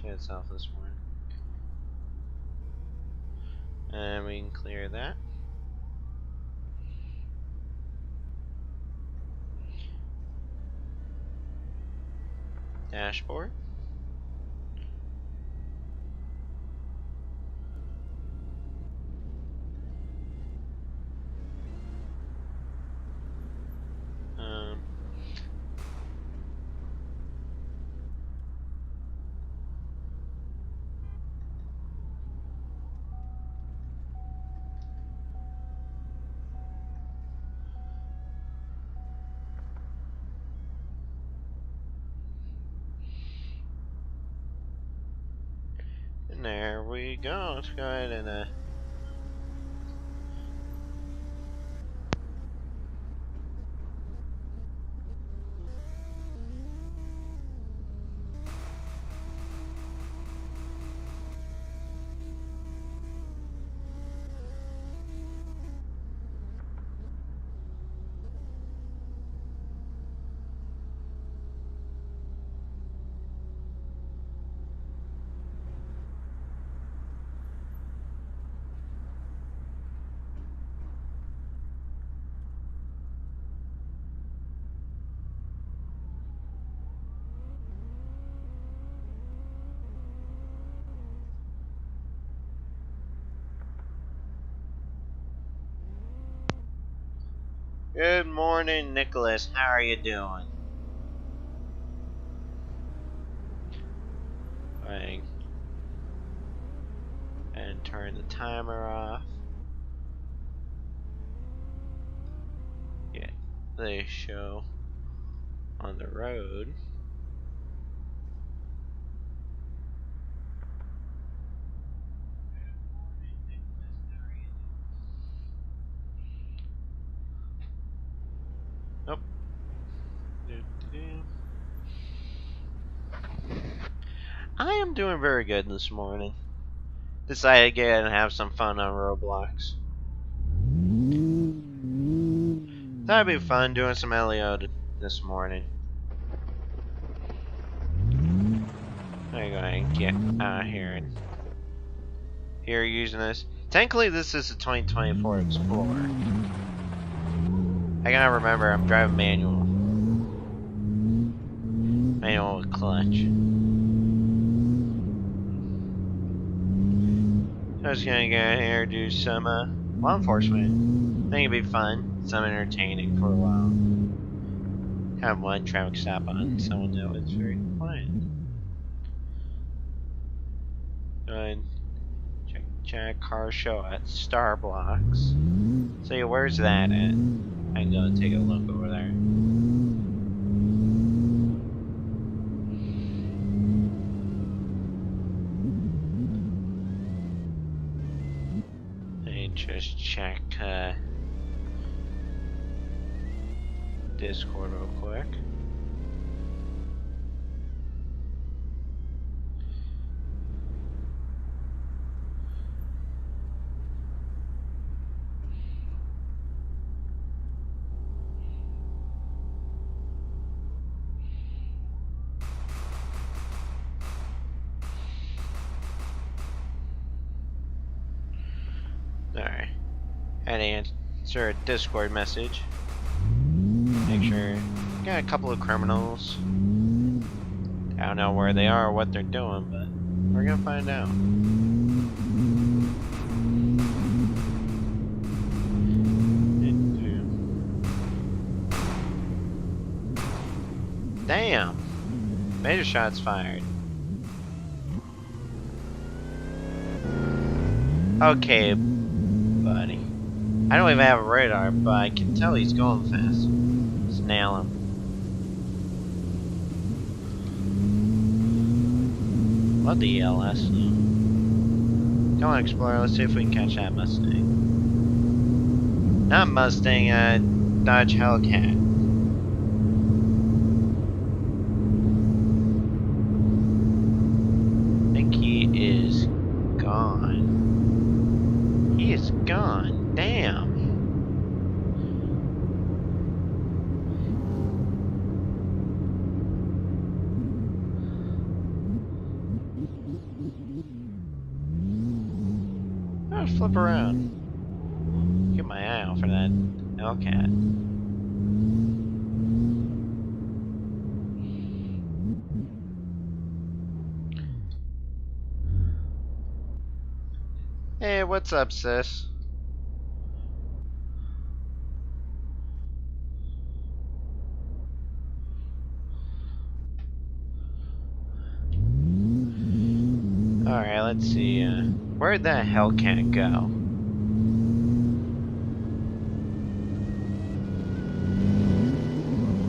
itself this morning. And we can clear that. Dashboard. And there we go. Let's go ahead and good morning, Nicholas. How are you doing? Fine. And turn the timer off. Yeah, they show on the road. Nope. I am doing very good this morning. Decided to get and have some fun on Roblox. Thought it'd be fun doing some LEO this morning. I'm gonna go ahead and get out of here and here using this. Technically, this is a 2024 Explorer. I gotta remember I'm driving manual. Manual with clutch. I was gonna go in here and do some law enforcement. I think it'd be fun, some entertaining for a while. Have one traffic stop on someone that was very quiet. Go ahead and check car show at Starblocks. So yeah, where's that at? I can go and take a look over there. Just check Discord real quick. Alright. Had to answer a Discord message. Make sure. Got a couple of criminals. I don't know where they are or what they're doing, but we're gonna find out. Damn! Major shots fired. Okay, buddy. I don't even have a radar, but I can tell he's going fast. Let's nail him. Love the ELS though. Come on, Explorer, let's see if we can catch that Mustang. Not Mustang, Dodge Hellcat. I think he is gone. He is gone. Damn. gonna flip around. Keep my eye out for that Hellcat. Hey, what's up, sis? Alright, let's see. Where'd that Hellcat go?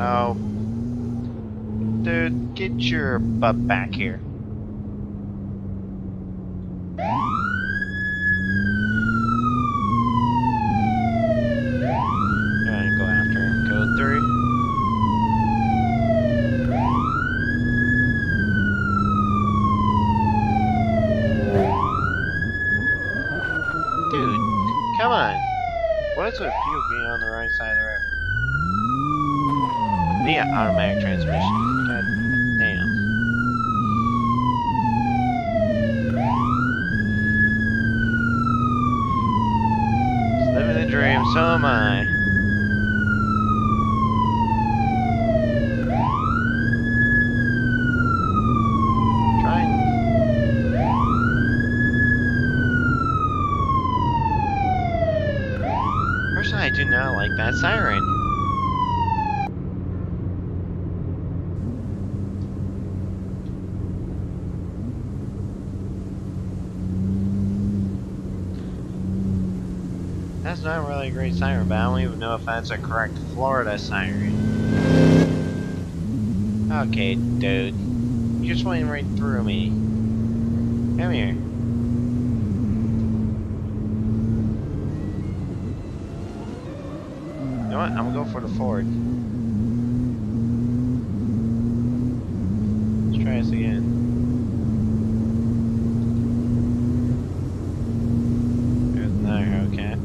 Oh. Dude, get your butt back here. Alright, go after him. Code 3. Dude, come on. What's with you being on the right side of the road? Yeah, automatic transmission. God damn. Just living the dream, so am I. Personally, I do not like that siren. That's not really a great siren, but I don't even know if that's a correct Florida siren. Okay, dude. You just went right through me. Come here. You know what? I'm gonna go for the Ford. Let's try this again. There's another Hellcat.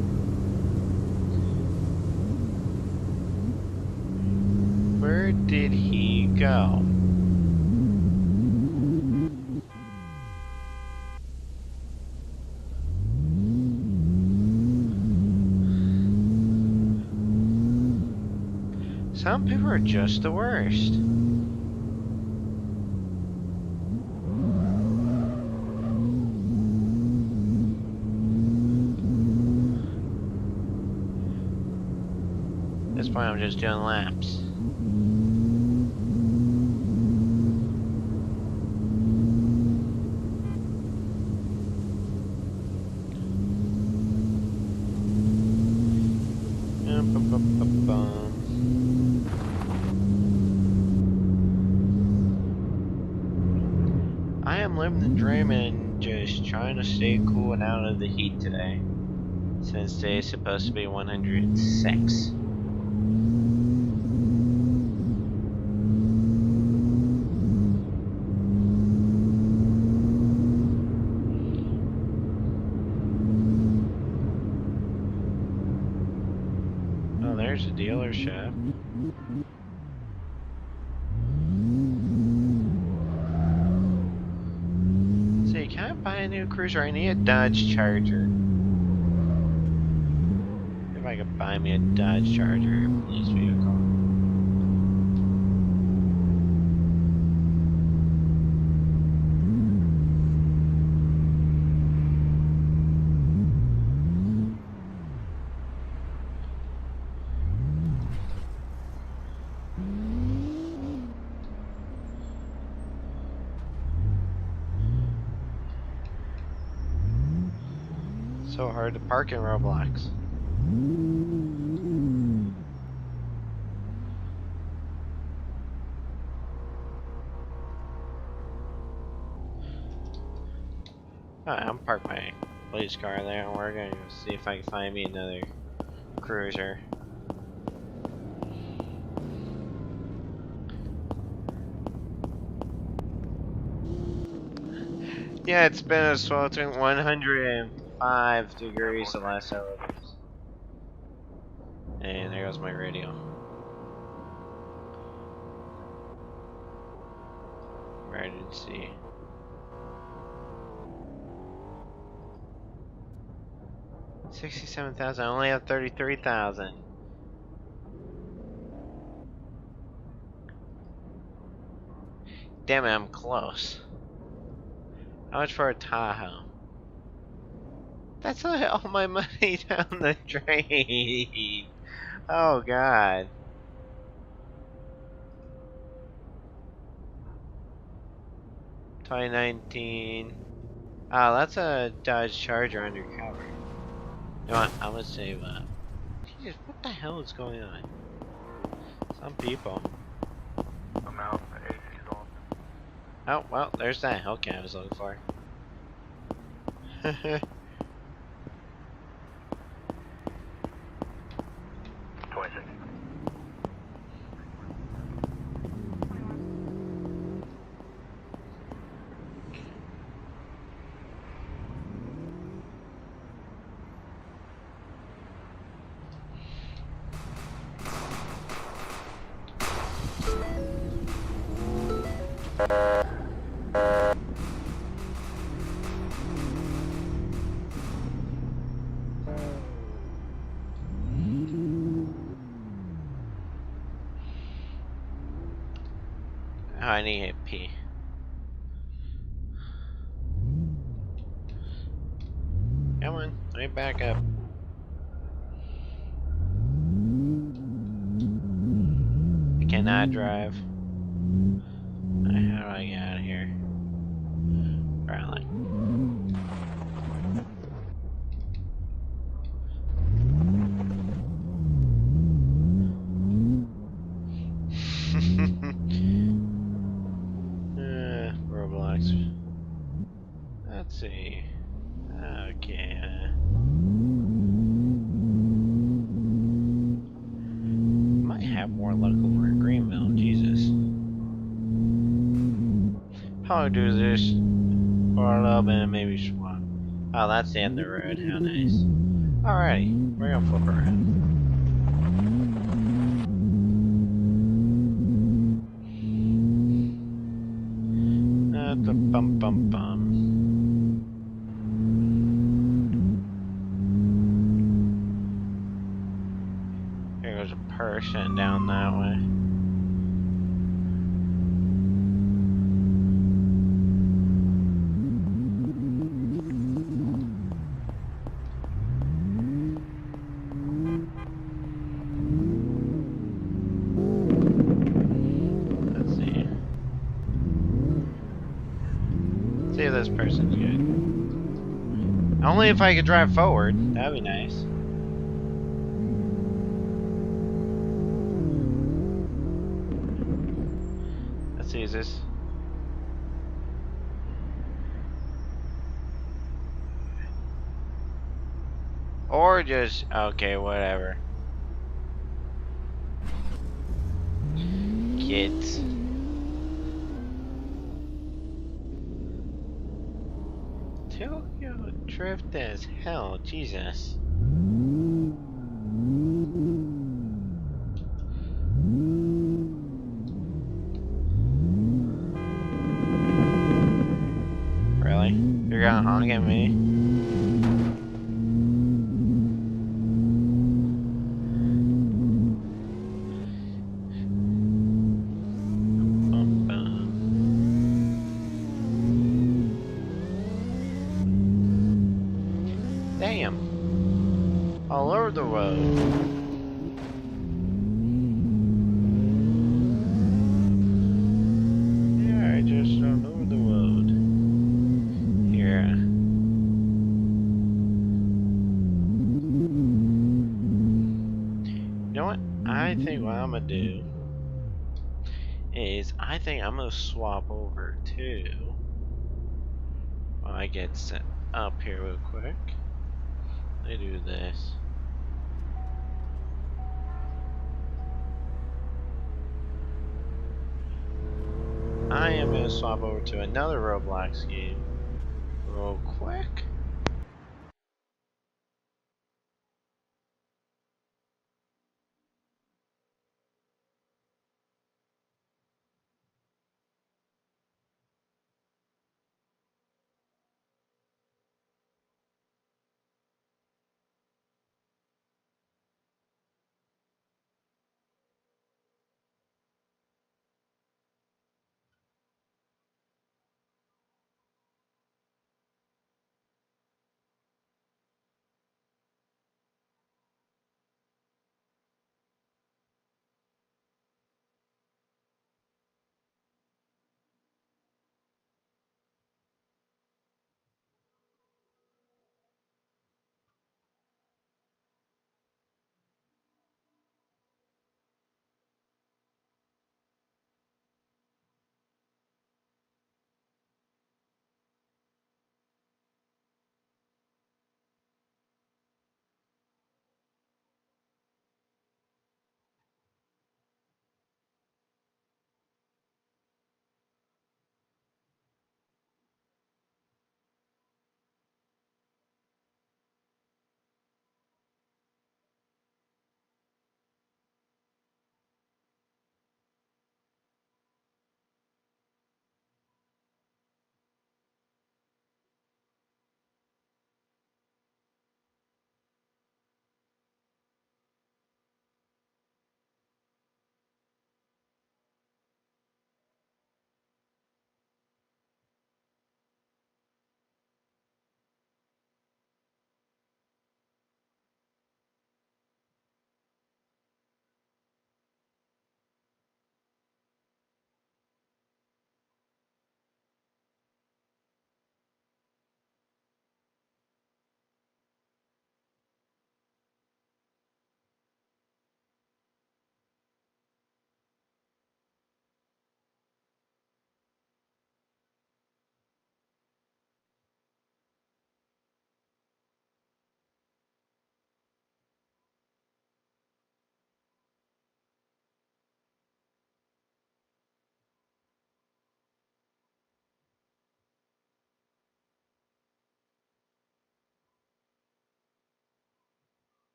Where did he go? Some people are just the worst. At this point, I'm just doing laps. I am living the dream and just trying to stay cool and out of the heat today. Since today is supposed to be 106. Oh, there's a dealership. Can I buy a new cruiser? I need a Dodge Charger. If I could buy me a Dodge Charger, police vehicle. So hard to park in Roblox. Alright, I'm parked my police car there and we're gonna see if I can find me another cruiser. Yeah, it's been a sweltering 105 degrees the last several days. And there goes my radio. Emergency. 67,000. I only have 33,000. Damn it, I'm close. How much for a Tahoe? That's all my money down the drain. Oh god. $2019. Oh, that's a Dodge Charger undercover. You know what? I'm gonna save up. Jesus, what the hell is going on? Some people. I'm out. The AC's on. Oh, well, there's that Hellcat I was looking for. Twenty-six. Oh, I need to pee. Come on, let me back up. I cannot drive. How do I get out of here? Apparently. Roblox. Let's see. Okay. Might have more luck over in Greenville. Jesus. Probably do this for a little bit and maybe swap. Oh, that's the end of the road. How nice. Alrighty, we're gonna flip around. Bum bum bum. Here goes a person down that way. Let's see. See if this person's good. Only if I could drive forward. That'd be nice. Let's see, is this? Or just, okay, whatever. Kids. Tokyo drift as hell, Jesus. Really? You're gonna honk at me? Damn. All over the road. Yeah, I just all over the road. Here. You know what? I think what I'm gonna do is I think I'm gonna swap over to I get set up here real quick. Let me do this. I am gonna swap over to another Roblox game real quick.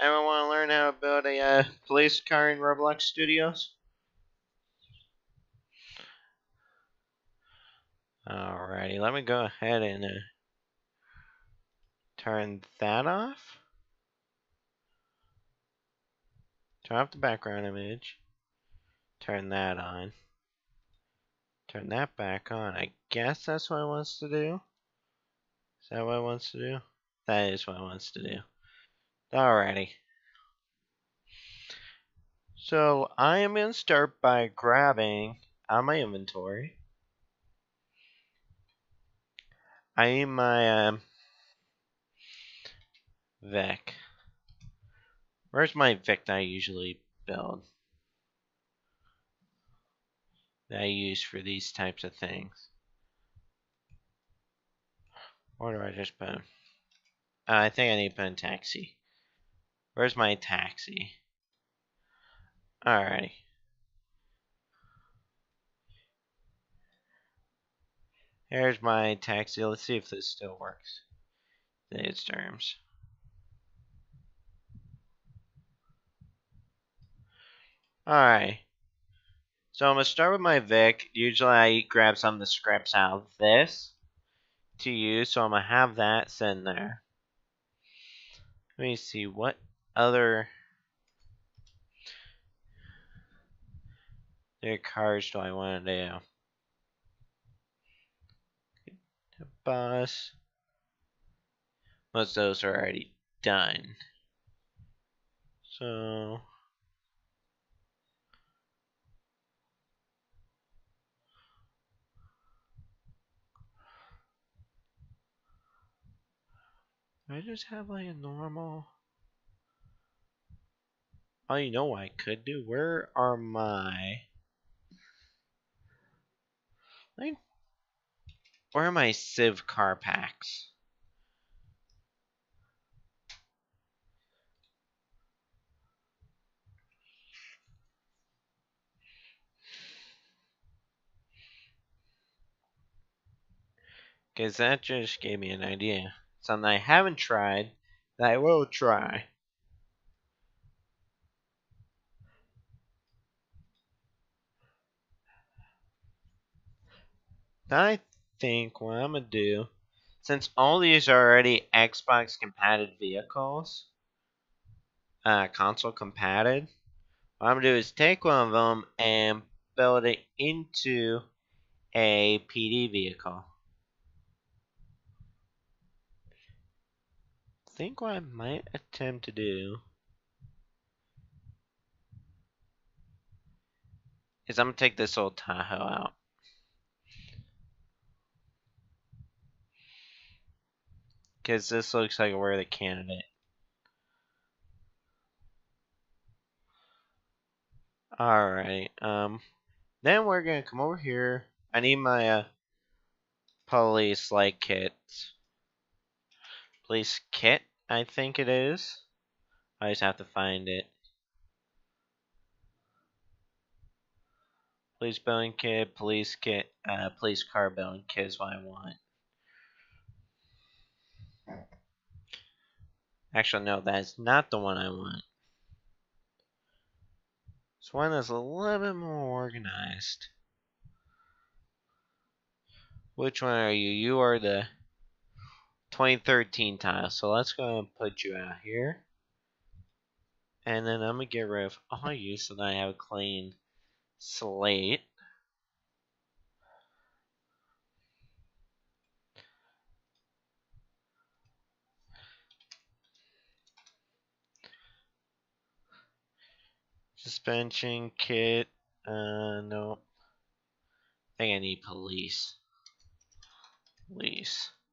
Anyone want to learn how to build a police car in Roblox Studios? Alrighty, let me go ahead and turn that off. Turn off the background image. Turn that on. Turn that back on. I guess that's what it wants to do. Is that what it wants to do? That is what it wants to do. Alrighty. So I am going to start by grabbing out my inventory. I need my Vic. Where's my Vic that I usually build? That I use for these types of things. Where do I just put him? I think I need to put in taxi. Where's my taxi? Alrighty. Here's my taxi. Let's see if this still works. In its terms. Alright. So I'm going to start with my Vic. Usually I grab some of the scraps out of this to use. So I'm going to have that sitting there. Let me see what other cars do I want to do. A bus. Most of those are already done. So I just have like a normal. Oh, you know what I could do? Where are my Civ car packs? Because that just gave me an idea. Something I haven't tried that I will try. I think what I'm going to do, since all these are already Xbox compatible vehicles, console compatible, what I'm going to do is take one of them and build it into a PD vehicle. I think what I might attempt to do is I'm going to take this old Tahoe out. Because this looks like a worthy candidate. Alright, then we're going to come over here. I need my police light kit. Police kit, I think it is. I just have to find it. Police building kit, police car building kit is what I want. Actually, no, that's not the one I want. It's one that's a little bit more organized. Which one are you? You are the 2013 tile, so let's go and put you out here. And then I'm going to get rid of all you so that I have a clean slate. Suspension kit, no. I think I need police,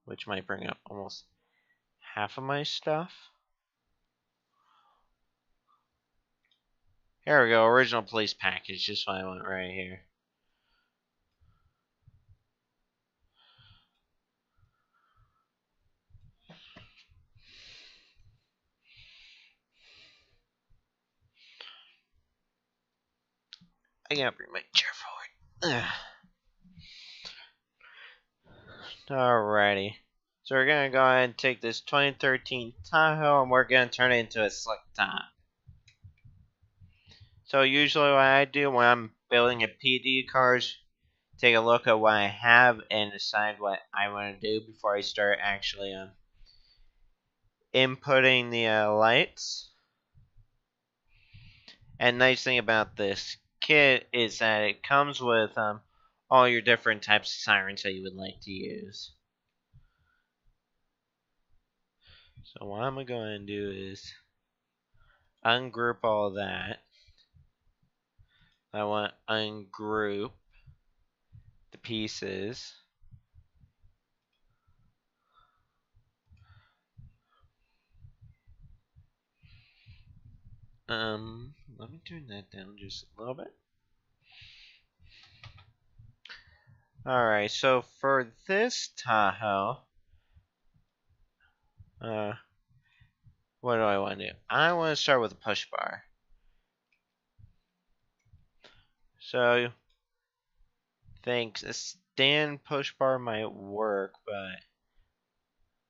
which might bring up almost half of my stuff. Here we go, original police package, just what I want right here. I gotta bring my chair forward. Alrighty. So we're gonna go ahead and take this 2013 Tahoe and we're gonna turn it into a slick top. So usually what I do when I'm building a PD car is take a look at what I have and decide what I want to do before I start actually inputting the lights. And nice thing about this kit is that it comes with all your different types of sirens that you would like to use. So what I'm going to do is ungroup all that. I want to ungroup the pieces. Let me turn that down just a little bit. Alright, so for this Tahoe, what do I want to do? I want to start with a push bar. So, think a stand push bar might work, but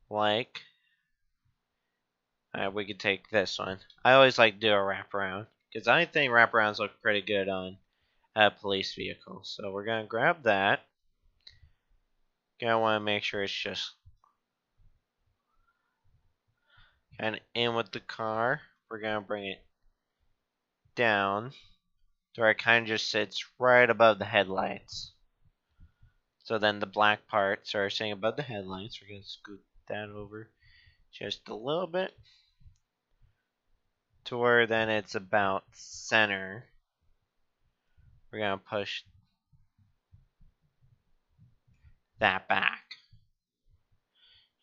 like, we could take this one. I always like to do a wraparound because I think wraparounds look pretty good on a police vehicle. So we're gonna grab that. Gonna want to make sure it's just kind of in with the car. We're gonna bring it down to where it kind of just sits right above the headlights. So then the black parts are sitting above the headlights. We're gonna scoot that over just a little bit to where then it's about center. We're gonna push that back.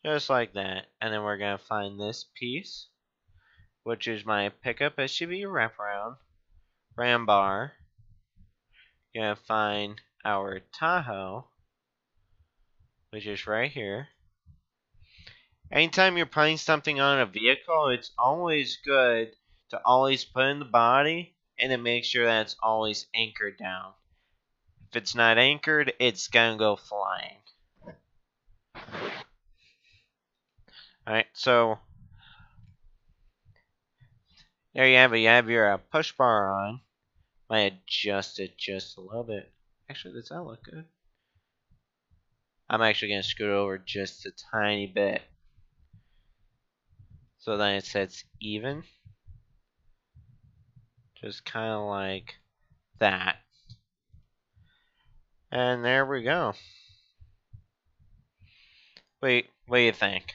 Just like that. And then we're gonna find this piece, which is my pickup SUV wraparound, ram bar. Gonna find our Tahoe, which is right here. Anytime you're putting something on a vehicle, it's always good to always put in the body and to make sure that it's always anchored down. If it's not anchored, it's gonna go flying. Alright, so there you have it. You have your push bar on. Might adjust it just a little bit. Actually, does that look good? I'm actually going to scoot over just a tiny bit. So then it sits even. Just kind of like that. And there we go. Wait, what do you think?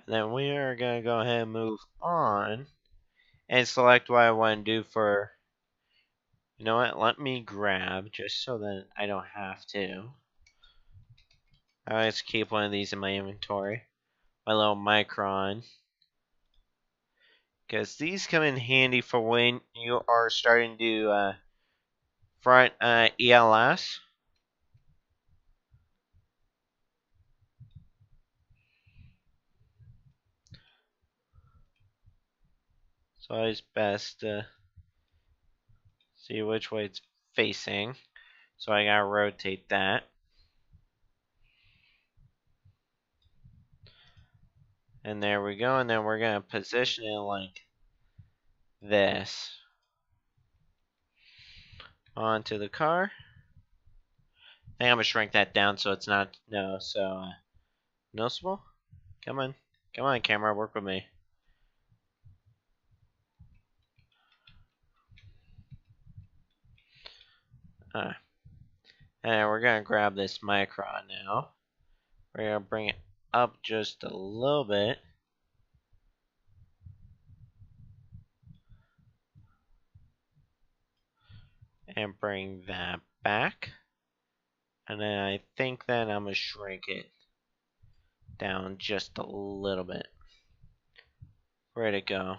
And then we are going to go ahead and move on and select what I want to do for, you know what, let me grab just so that I don't have to. I always keep one of these in my inventory. My little micron. Because these come in handy for when you are starting to do front ELS. So it's best to see which way it's facing. So I gotta rotate that. And there we go. And then we're gonna position it like this onto the car. I think I'm gonna shrink that down so it's not noticeable. Come on, camera, work with me. And we're gonna grab this micron now. We're gonna bring it up just a little bit. And bring that back. And then I think that I'm gonna shrink it down just a little bit. Where'd it go?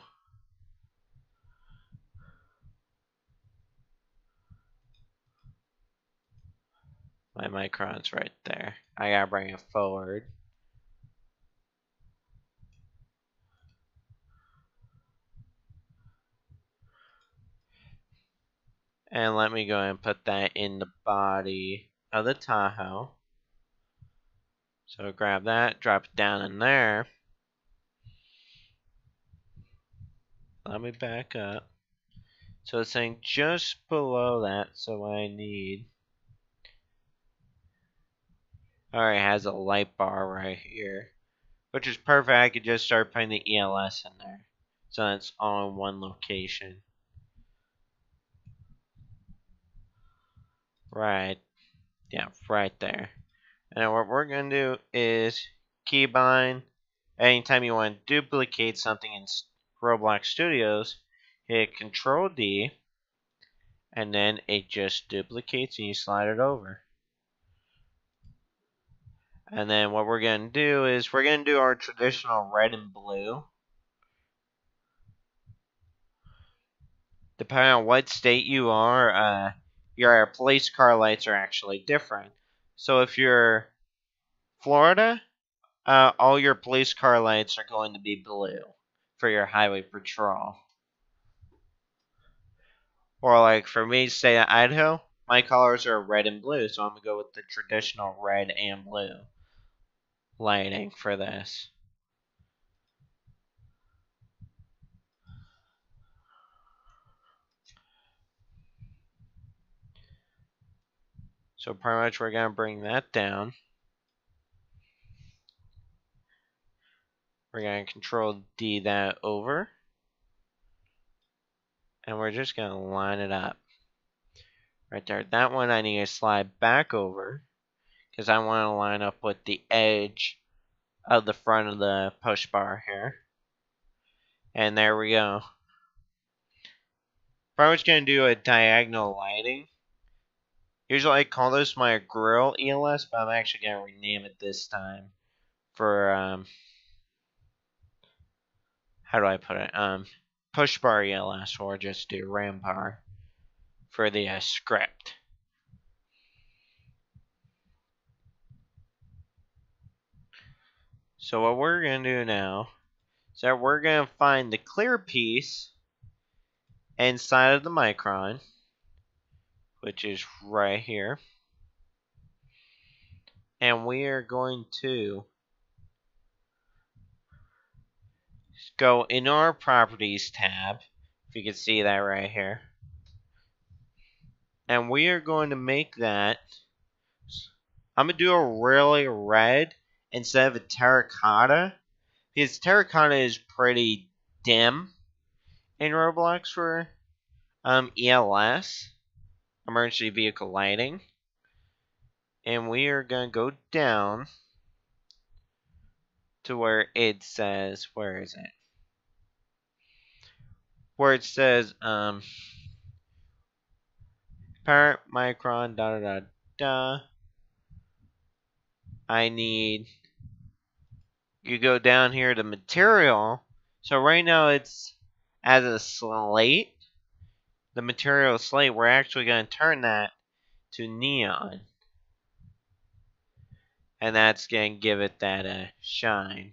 My micron's right there. I gotta bring it forward. And let me go ahead and put that in the body of the Tahoe. So grab that, drop it down in there. Let me back up. So it's saying just below that, so what I need. Alright, it has a light bar right here. Which is perfect, I could just start putting the ELS in there. So it's all in one location. Right. Yeah, right there. And what we're going to do is keybind. Anytime you want to duplicate something in Roblox Studios, hit Control D, and then it just duplicates and you slide it over. And then what we're going to do is we're going to do our traditional red and blue. Depending on what state you are, your police car lights are actually different. So if you're Florida, all your police car lights are going to be blue for your highway patrol. Or like for me, state of Idaho, my colors are red and blue, so I'm going to go with the traditional red and blue lighting for this. So pretty much we're going to bring that down. We're going to Control D that over. And we're just going to line it up. Right there. That one I need to slide back over. Because I want to line up with the edge of the front of the push bar here. And there we go. Probably just going to do a diagonal lighting. Usually I call this my grill ELS, but I'm actually going to rename it this time for, how do I put it? Push bar ELS, or just do ram bar for the script. So what we're going to do now is that we're going to find the clear piece inside of the micron, which is right here. And we are going to go in our properties tab, if you can see that right here. And we are going to make that, I'm going to do a really red instead of a terracotta, because terracotta is pretty dim in Roblox for ELS, emergency vehicle lighting. And we are going to go down to where it says, where is it? Where it says, parent micron, da da da da. I need, you go down here to material. So right now it's as a slate. The material slate, we're actually going to turn that to neon. And that's going to give it that shine.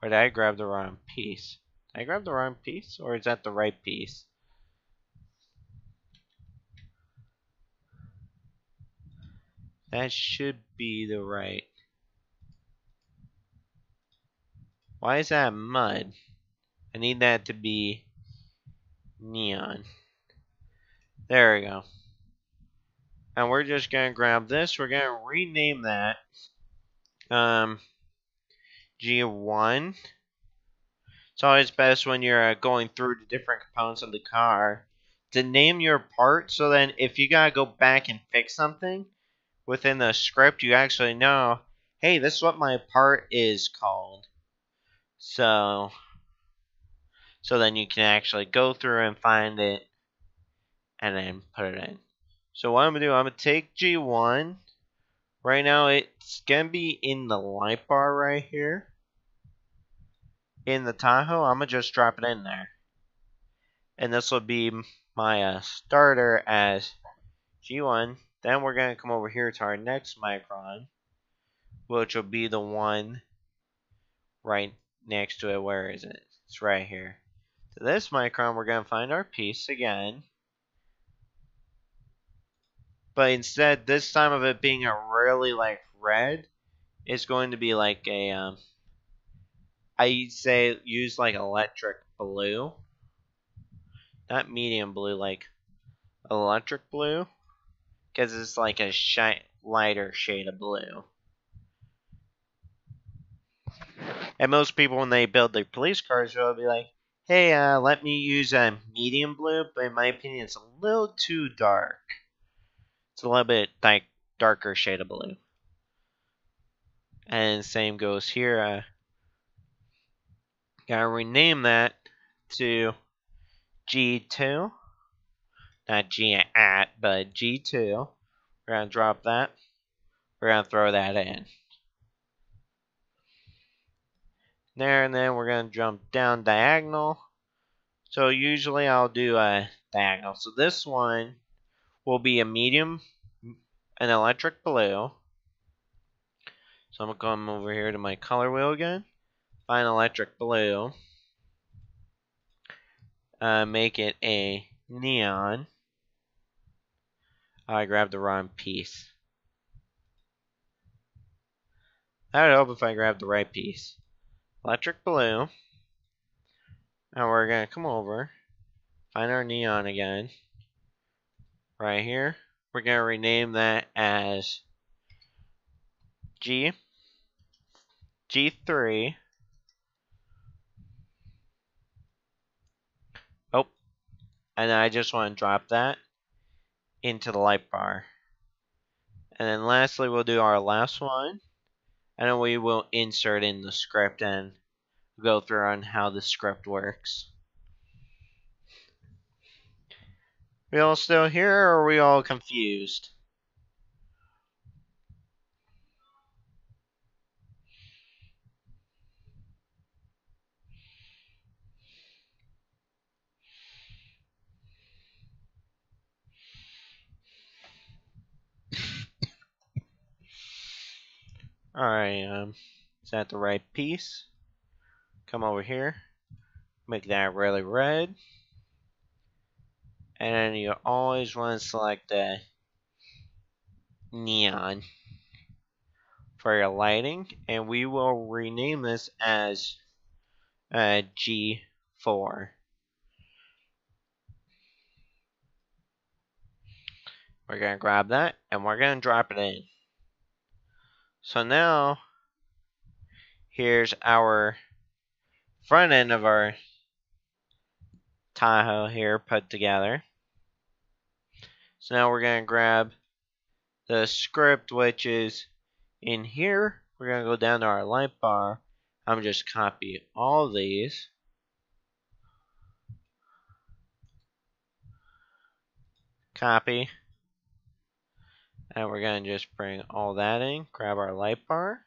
Or did I grab the wrong piece? Did I grab the wrong piece? Or is that the right piece? That should be the right. Why is that mud? I need that to be neon. There we go. And we're just going to grab this. We're going to rename that G1. It's always best when you're going through the different components of the car to name your part, so then if you gotta go back and fix something within the script, you actually know, hey, this is what my part is called. So then you can actually go through and find it and then put it in. So what I'm gonna do, I'm gonna take G1. Right now it's gonna be in the light bar right here. In the Tahoe, I'm gonna just drop it in there. And this will be my starter as G1. Then we're going to come over here to our next micron, which will be the one right next to it. Where is it? It's right here. to this micron, we're going to find our piece again. But instead, this time of it being a really like red, it's going to be like a, I say use like electric blue. Not medium blue, like electric blue. Because it's like a lighter shade of blue. And most people, when they build their police cars, will be like, hey, let me use a medium blue, but in my opinion, it's a little too dark. It's a little bit like darker shade of blue. And same goes here. Gotta rename that to G2. Not G at, but G2. We're gonna drop that. We're gonna throw that in. There, and then we're gonna jump down diagonal. So usually I'll do a diagonal. So this one will be a medium, an electric blue. So I'm gonna come over here to my color wheel again. Find electric blue. Make it a neon. I grabbed the wrong piece. I would hope if I grabbed the right piece. Electric blue. Now we're gonna come over. Find our neon again. Right here. We're gonna rename that as G3. Oh, and I just want to drop that into the light bar. And then lastly, we'll do our last one. And then we will insert in the script and go through on how the script works. We all still here, or are we all confused? Alright, is that the right piece? Come over here. Make that really red. And then you always want to select the neon for your lighting. And we will rename this as G4. We're going to grab that and we're going to drop it in. So now, here's our front end of our Tahoe here put together. So now we're going to grab the script, which is in here. We're going to go down to our light bar. I'm just copy all these. Copy. And we're going to just bring all that in. Grab our light bar.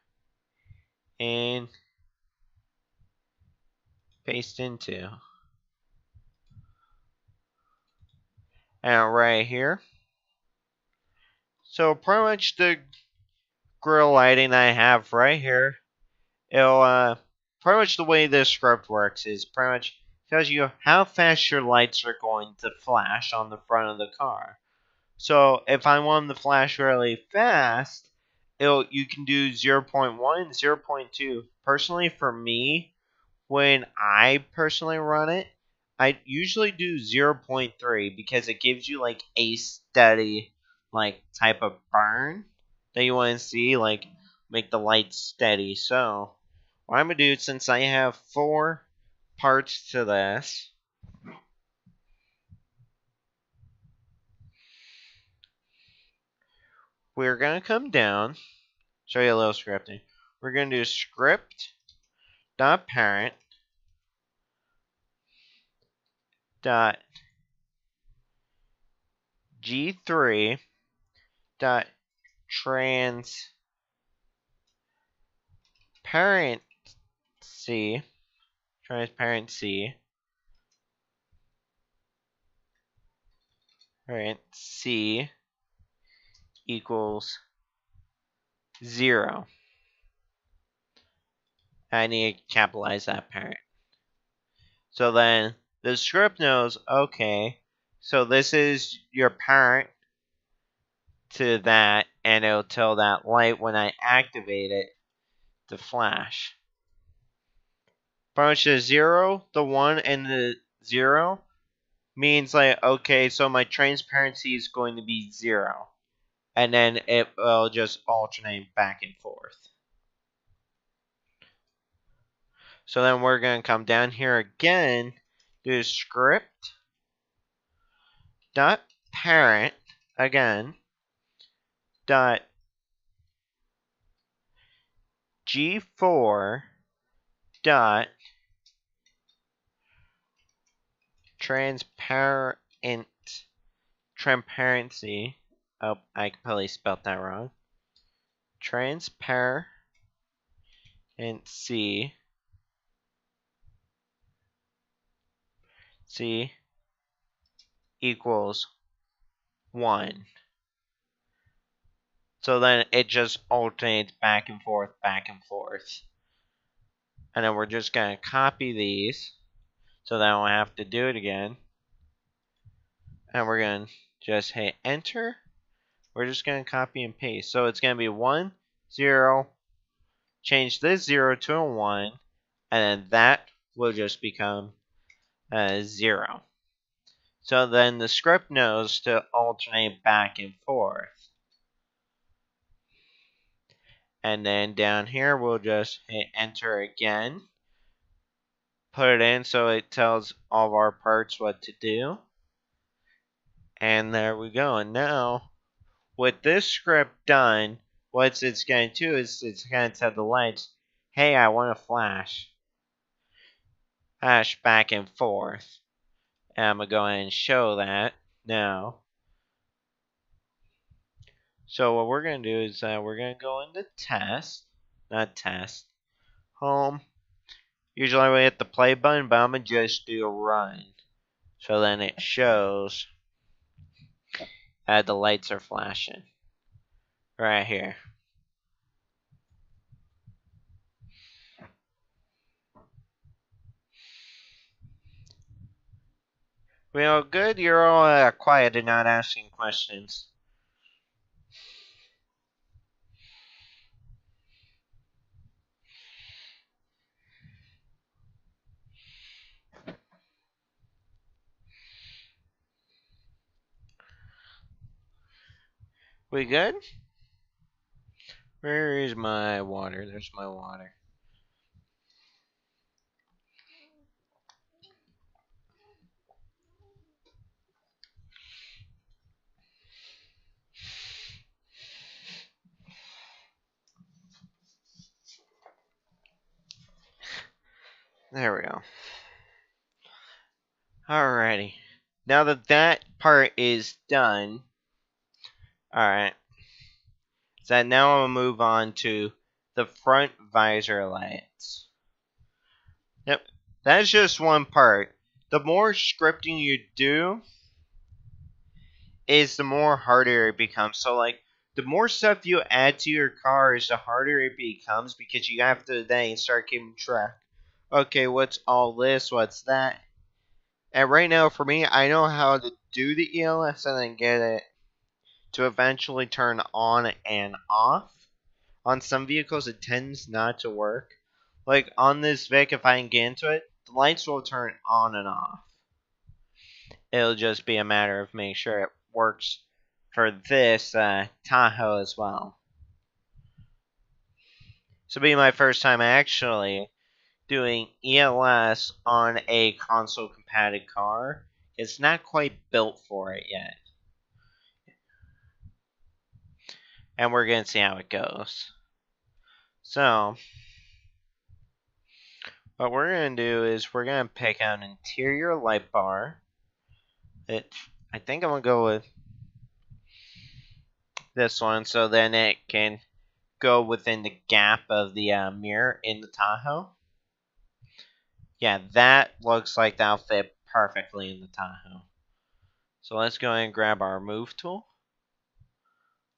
And paste into. And right here. So pretty much the grill lighting I have right here. It'll, pretty much the way this script works is pretty much tells you how fast your lights are going to flash on the front of the car. So if I want them to flash really fast, you can do 0.1, 0.2. Personally, for me, when I personally run it, I usually do 0.3 because it gives you like a steady like type of burn that you want to see, like make the light steady. So what I'm gonna do, since I have 4 parts to this, we're gonna come down, show you a little scripting. We're gonna do script dot parent dot G3 dot transparency equals 0. I need to capitalize that parent. So then the script knows, okay, so this is your parent to that, and it'll tell that light when I activate it to flash. Pretty much the 0, the 1, and the 0 means like, okay, so my transparency is going to be 0. And then it will just alternate back and forth. So then we're going to come down here again, do script dot parent again dot g4 dot transparency. Oh, I probably spelled that wrong. Transparency equals 1. So then it just alternates back and forth, back and forth. And then we're just going to copy these so that I don't have to do it again. And we're going to just hit enter. We're just going to copy and paste. So it's going to be 1, 0. Change this 0 to a 1. And then that will just become a 0. So then the script knows to alternate back and forth. And then down here, we'll just hit enter again. Put it in so it tells all of our parts what to do. And there we go. And now, with this script done, what it's going to do is it's going to tell the lights, hey, I want to flash. Flash back and forth. And I'm going to go ahead and show that now. So what we're going to do is we're going to go into home. Usually we hit the play button, but I'm going to just do a run. So then it shows that the lights are flashing. Right here. Well, good, you're all quiet and not asking questions. We good? Where is my water? There's my water. There we go. Alrighty. Now that that part is done, alright. So now I'll move on to the front visor lights. Yep. That's just one part. The more scripting you do, is the more harder it becomes. So like, the more stuff you add to your cars, the harder it becomes because you have to then start keeping track. Okay, what's all this? What's that? And right now, for me, I know how to do the ELS and then get it to eventually turn on and off. On some vehicles, it tends not to work. Like on this Vic, if I can get into it, the lights will turn on and off. It'll just be a matter of making sure it works for this Tahoe as well. So being my first time actually doing ELS on a console compatible car, it's not quite built for it yet. And we're going to see how it goes. So, what we're going to do is we're going to pick out an interior light bar. I think I'm going to go with this one so then it can go within the gap of the mirror in the Tahoe. Yeah, that looks like that'll fit perfectly in the Tahoe. So let's go ahead and grab our move tool.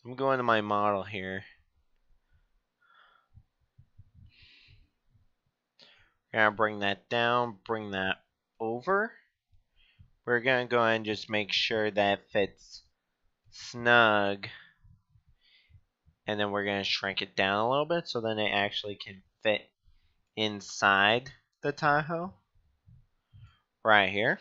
I'm going to my model here. We're going to bring that down, bring that over. we're gonna go ahead and just make sure that it fits snug. And then we're gonna shrink it down a little bit so then it actually can fit inside the Tahoe. Right here.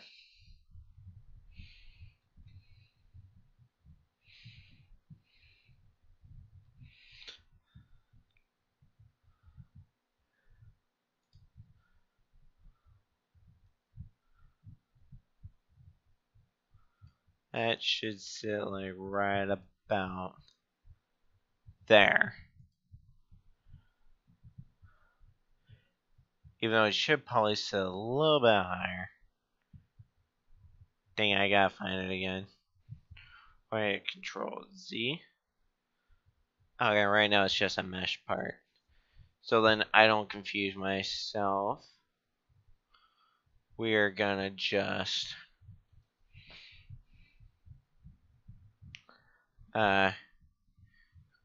That should sit like right about there. Even though it should probably sit a little bit higher. Dang, I gotta find it again. Wait, Control Z. Okay, right now it's just a mesh part. So then I don't confuse myself. We are gonna just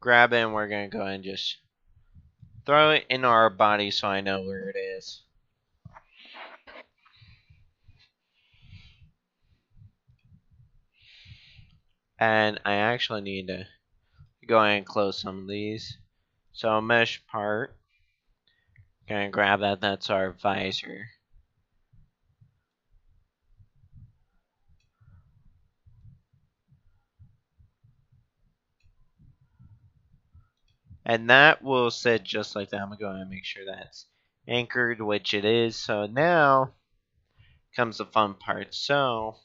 grab it and we're gonna go and just throw it in our body so I know where it is. And I actually need to go ahead and close some of these. So mesh part. Gonna grab that, that's our visor. And that will sit just like that. I'm gonna go ahead and make sure that's anchored, which it is. So now comes the fun part. So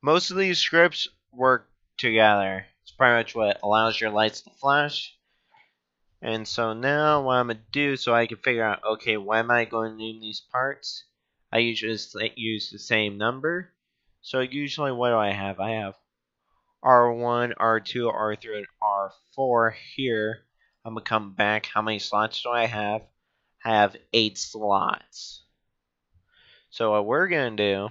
most of these scripts work together. It's pretty much what allows your lights to flash. And so now what I'm going to do so I can figure out, okay, why am I going to name these parts? I usually just use the same number. So usually what do I have? I have R1, R2, R3, and R4 here. I'm going to come back. How many slots do I have? I have 8 slots. So what we're going to do,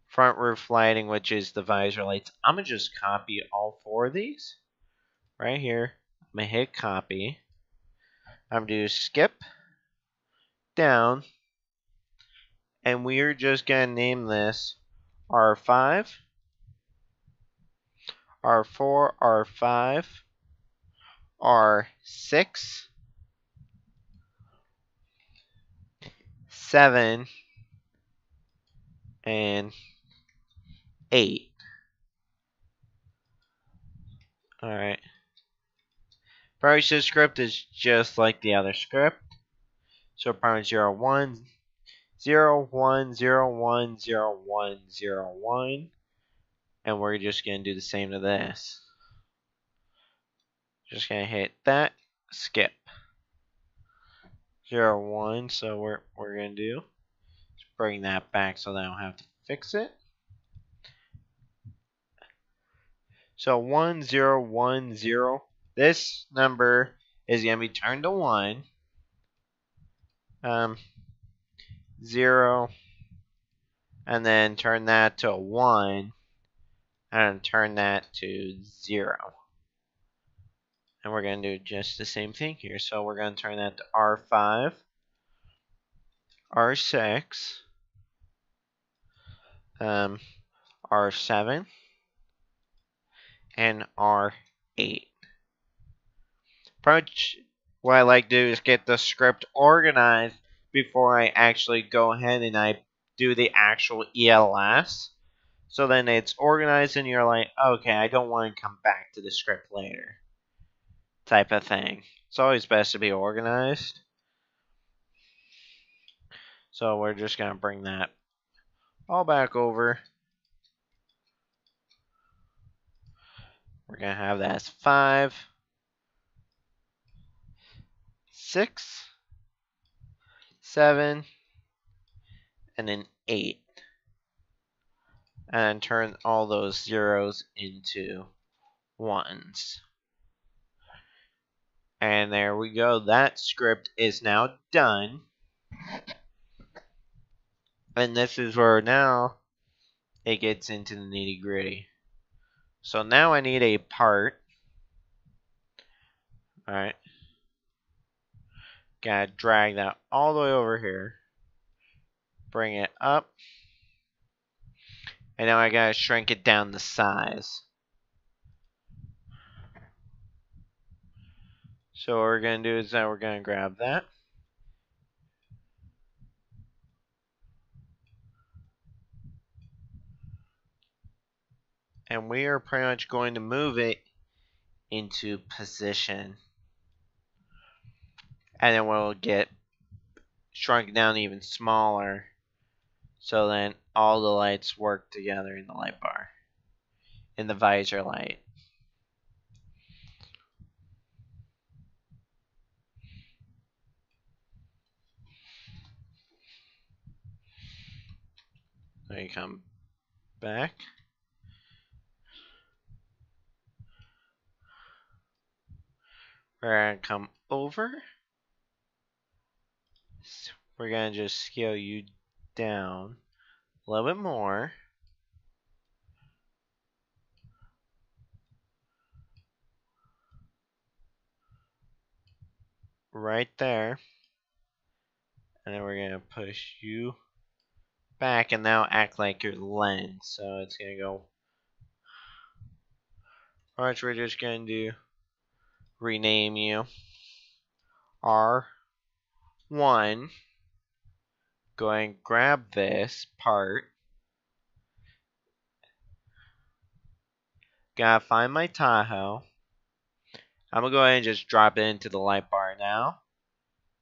front roof lighting, which is the visor lights, I'm going to just copy all 4 of these right here. I'm going to hit copy. I'm going to do skip down, and we're just going to name this R5, R4, R5, R6, 7, and 8. Alright. Probably script is just like the other script. So probably 0, 1, 0, 1, 0, 1, 0, 1, 0, 1. And we're just going to do the same to this. Just going to hit that, skip. 0, 1, so we're going to do, just bring that back so that I don't have to fix it. So 1, 0, 1, 0. This number is going to be turned to 1. 0, and then turn that to 1, and turn that to 0. And we're going to do just the same thing here. So we're going to turn that to R5, R6, R7, and R8. Probably what I like to do is get the script organized before I actually go ahead and I do the actual ELS. So then it's organized and you're like, okay, I don't want to come back to the script later. Type of thing. It's always best to be organized. So we're just going to bring that all back over. We're going to have that as 5, 6, 7, and then 8. And turn all those zeros into 1s. And there we go. That script is now done. And this is where now it gets into the nitty gritty. So now I need a part. Alright. Gotta drag that all the way over here. bring it up. And now I gotta shrink it down to size. So what we're gonna do is that we're gonna grab that. And we are pretty much going to move it into position. And then we'll get shrunk down even smaller. So then all the lights work together in the light bar. In the visor light. Then you come back. We're going to come over. We're going to just scale you down a little bit more. Right there. And then we're going to push you back and now act like your lens. So it's going to go. Alright, we're just going to rename you R1. Go ahead and grab this part. Gotta find my Tahoe. I'm gonna go ahead and just drop it into the light bar now.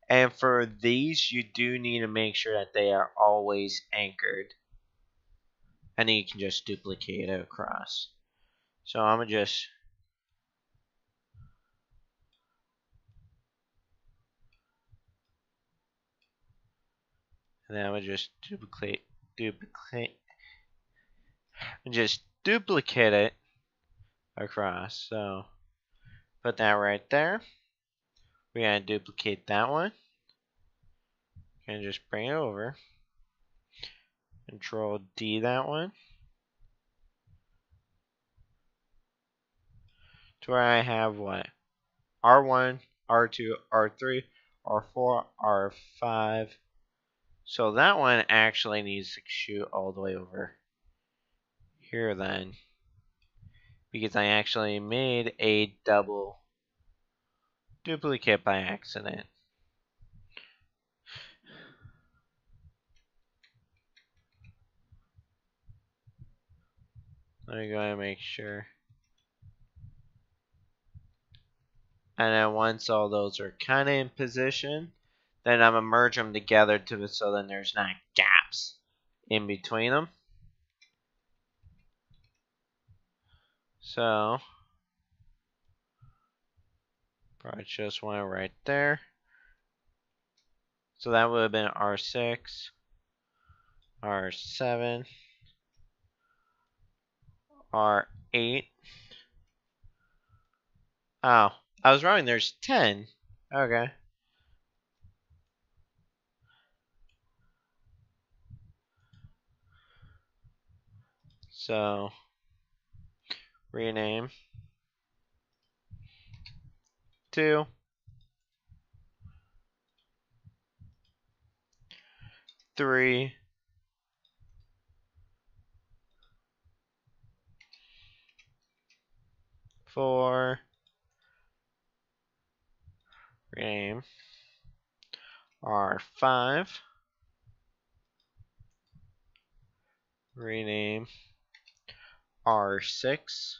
And for these, you do need to make sure that they are always anchored. And then you can just duplicate it across. So I'm gonna just and then I'm gonna just duplicate and just duplicate it across. So put that right there. We're gonna duplicate that one. And just bring it over. Control D that one. To where I have what? R1, R2, R3, R4, R5. So that one actually needs to shoot all the way over here then. Because I actually made a double duplicate by accident. Let me go ahead and make sure. And then once all those are kind of in position, then I'm going to merge them together so then there's not gaps in between them. So, probably just one right there. So that would have been R6, R7, R8. Oh, I was wrong. There's 10. Okay. So, rename 2, 3, 4, rename R5, rename R6,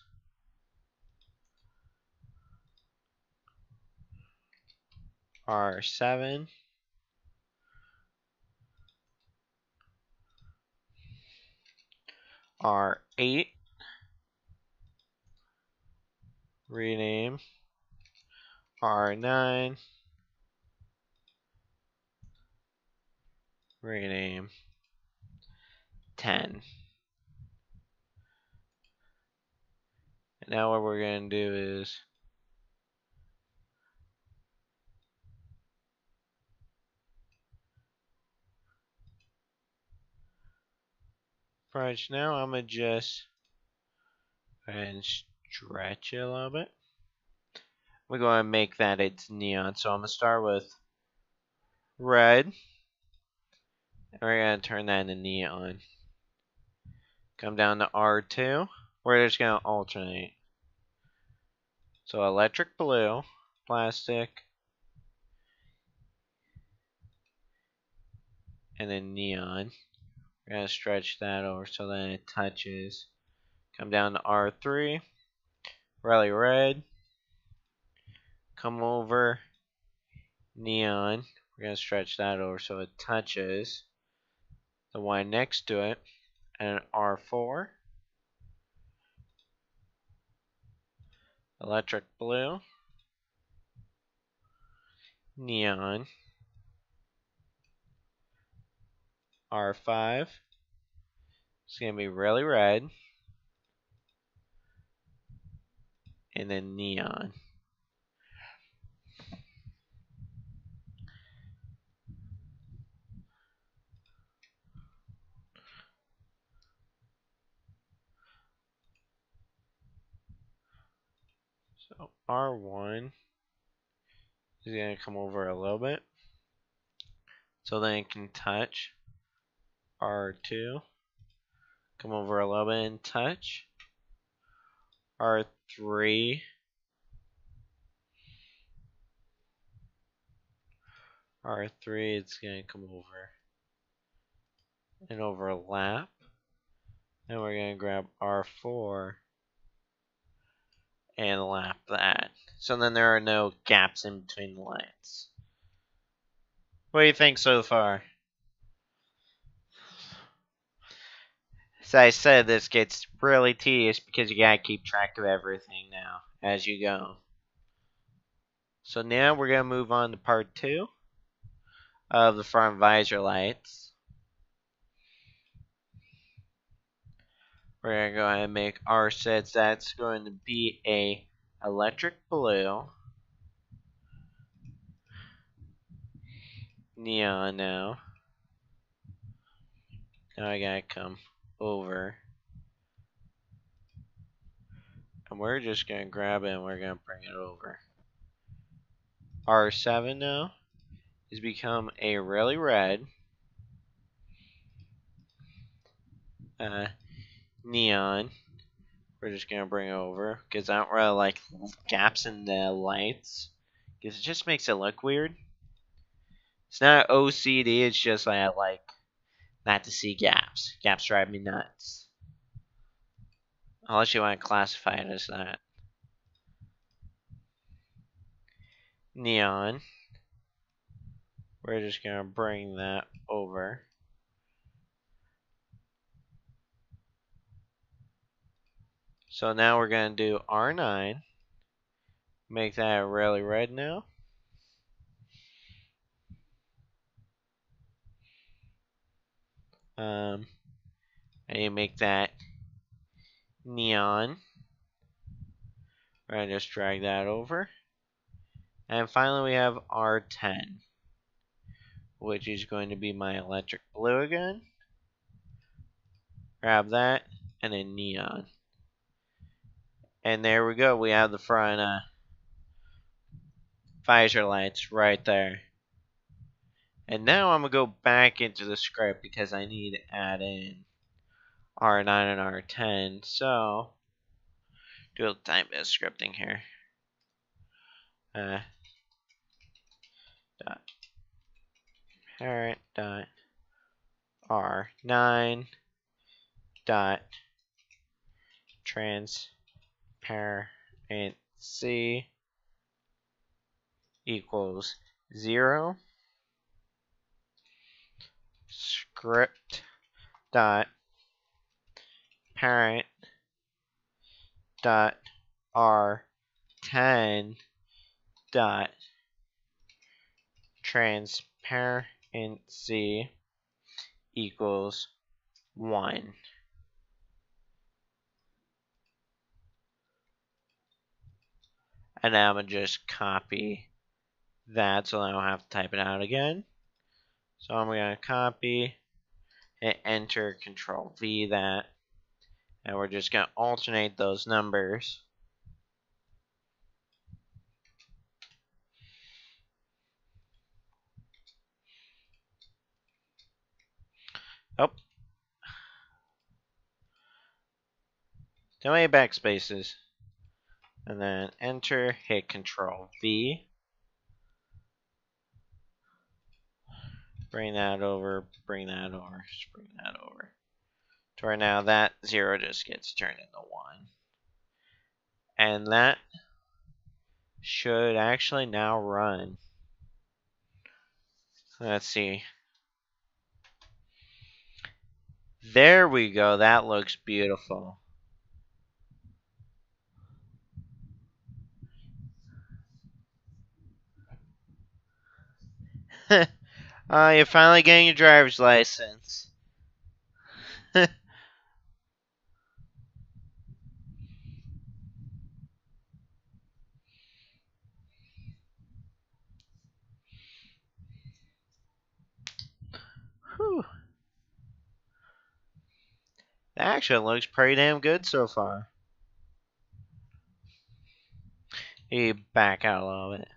R7, R8, rename R9, rename 10. And now what we're going to do is right now I'm going to just go ahead and stretch it a little bit. We're going to make that its neon. So I'm going to start with red. And we're going to turn that into neon. Come down to R2. We're just going to alternate. So electric blue, plastic, and then neon. We're going to stretch that over so that it touches. Come down to R3, really red. Come over, neon. We're going to stretch that over so it touches the one next to it. And R4, electric blue, neon, R5. It's going to be really red. And then neon. So R1 is going to come over a little bit. So then it can touch. R2. Come over a little bit and touch. R3. R3, it's going to come over and overlap. Then we're going to grab R4 and lap that. So then there are no gaps in between the lines. What do you think so far? As I said, this gets really tedious because you gotta keep track of everything now as you go. So now we're gonna move on to part 2 of the front visor lights. We're gonna go ahead and make our sets. That's going to be a electric blue, neon now. Now I gotta come over. And we're just going to grab it and we're going to bring it over. R7 now has become a really red neon. We're just going to bring it over because I don't really like gaps in the lights because it just makes it look weird. It's not OCD, it's just like I like not to see gaps. Gaps drive me nuts. Unless you want to classify it as that. Neon. We're just going to bring that over. So now we're going to do R9. Make that really red now. And you make that neon. We're going to just drag that over. And finally we have R10, which is going to be my electric blue again. Grab that, and then neon. And there we go, we have the front visor lights right there. And now I'm going to go back into the script because I need to add in R9 and R10. So, do a little time bit of scripting here. Dot parent dot R9 dot transparency equals 0. Script dot parent dot R10 dot transparency equals 1. And now I'm going to just copy that so I don't have to type it out again. So I'm going to copy and enter Control V that. And we're just going to alternate those numbers. Oh, too many backspaces. And then enter, hit Control V. Bring that over, bring that over, bring that over. To where now that 0 just gets turned into 1. And that should actually now run. Let's see. There we go. That looks beautiful. You're finally getting your driver's license. Whew. That actually looks pretty damn good so far. You back out a little bit.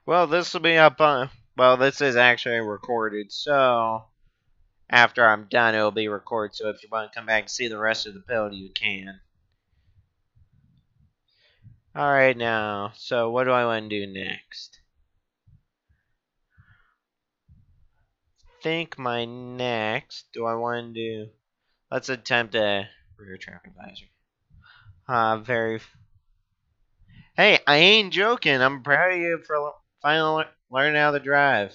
Well, this will be up on. Well, this is actually recorded, so after I'm done, it'll be recorded. So if you want to come back and see the rest of the build, you can. Alright, now, so what do I want to do next? Think my next. Do I want to do. Let's attempt a rear traffic advisor. Hey, I ain't joking. I'm proud of you for finally learning how to drive.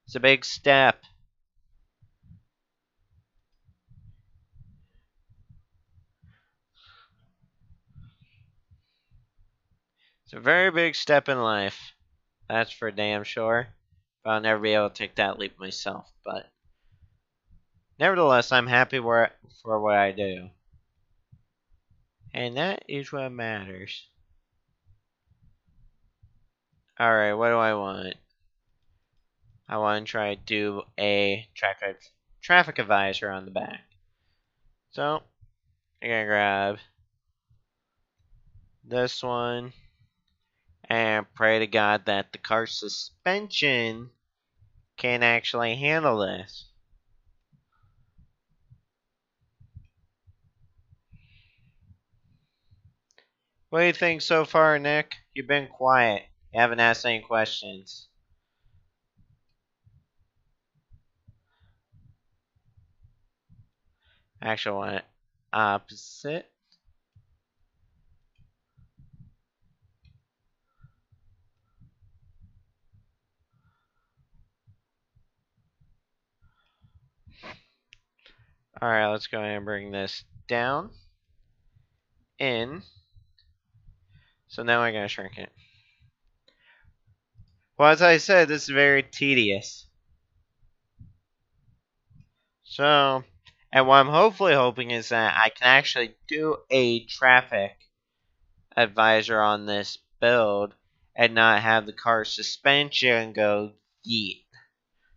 It's a big step. It's a very big step in life. That's for damn sure. I'll never be able to take that leap myself, but nevertheless, I'm happy for what I do. And that is what matters. Alright, what do I want? I want to try to do a traffic advisor on the back. So, I'm going to grab this one and pray to God that the car suspension can actually handle this. What do you think so far, Nick? You've been quiet. You haven't asked any questions. Actually, I want it opposite. Alright, let's go ahead and bring this down. In. So now I'm going to shrink it. Well, as I said, this is very tedious. So, and what I'm hopefully hoping is that I can actually do a traffic advisor on this build and not have the car suspension go yeet.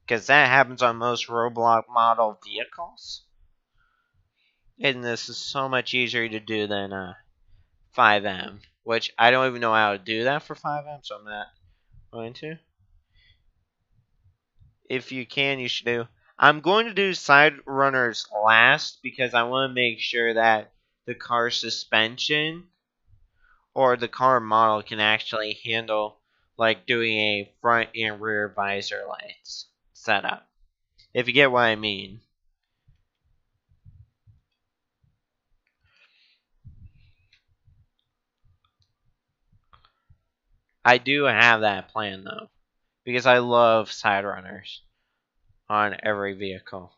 Because that happens on most Roblox model vehicles. And this is so much easier to do than 5M. Which I don't even know how to do that for 5M, so I'm not going to. If you can, you should do. I'm going to do side runners last because I want to make sure that the car suspension or the car model can actually handle like doing a front and rear visor lights setup. If you get what I mean. I do have that plan though, because I love side runners on every vehicle.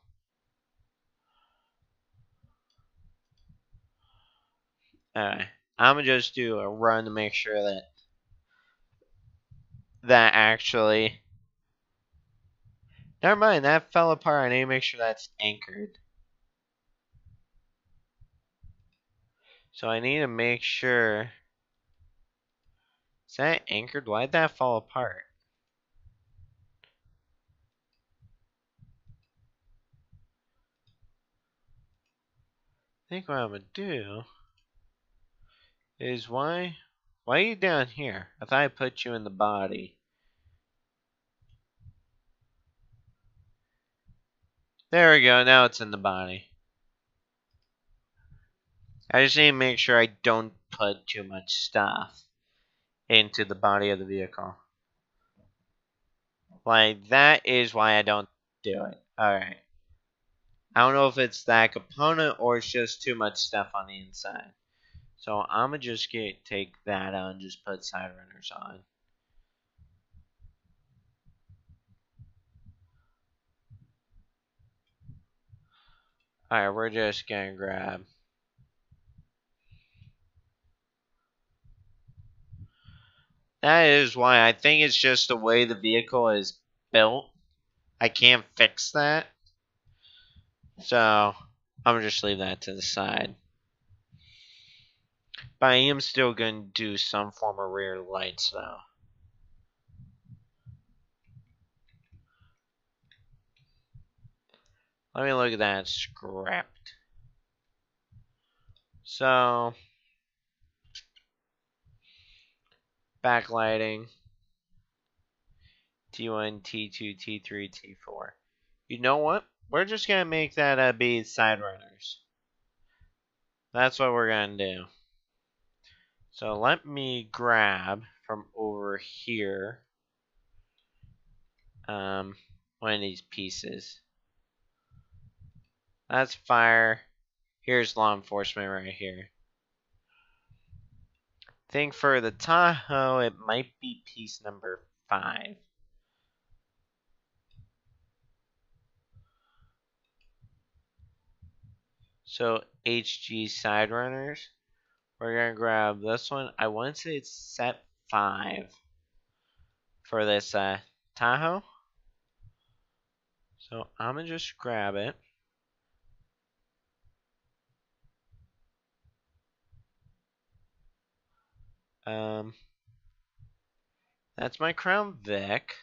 Alright, I'm gonna just do a run to make sure that actually. Never mind, that fell apart. I need to make sure that's anchored. So I need to make sure. Is that anchored? Why'd that fall apart? think what I'm gonna do is why are you down here? I thought I put you in the body. There we go, now it's in the body. I just need to make sure I don't put too much stuff into the body of the vehicle. Like, that is why I don't do it. Alright. I don't know if it's that component or it's just too much stuff on the inside. So I'm gonna just take that out and just put side runners on. Alright, we're just gonna grab. That is why I think it's just the way the vehicle is built. I can't fix that. So I'm gonna just leave that to the side. But I am still gonna do some form of rear lights though. Let me look at that script. So, backlighting, T1, T2, T3, T4. You know what? We're just going to make that be side runners. That's what we're going to do. So let me grab from over here one of these pieces. That's fire. Here's law enforcement right here. I think for the Tahoe, it might be piece number 5. So HG side runners. We're gonna grab this one. I want to say it's set 5 for this Tahoe. So I'm gonna just grab it. That's my Crown Vic.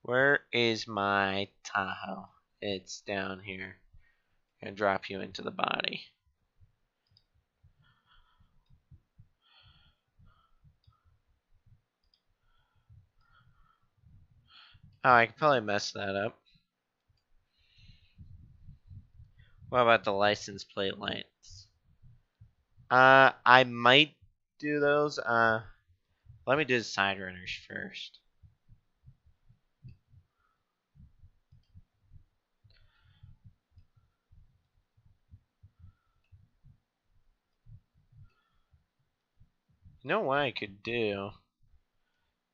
Where is my Tahoe? It's down here. I'm gonna drop you into the body. Oh, I could probably mess that up. What about the license plate lights? I might do those. Let me do the side runners first. You know what I could do?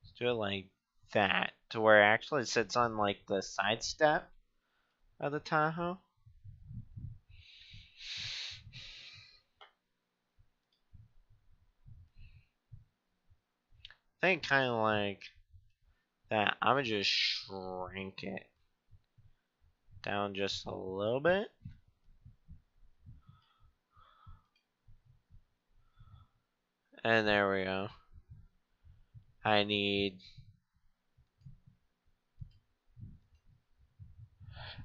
Let's do it like that, to where it actually sits on like the side step of the Tahoe. I think kind of like that. I'm gonna just shrink it down just a little bit. And there we go. I'm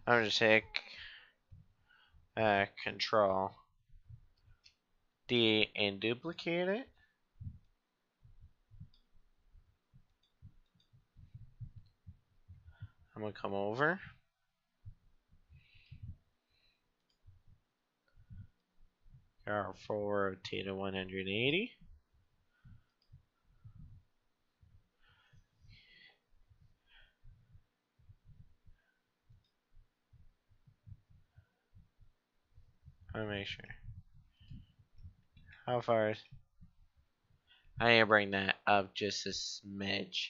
gonna take Control D and duplicate it. I'm gonna come over. R4 rotate to 180. Let me make sure. How far is... I need to bring that up just a smidge.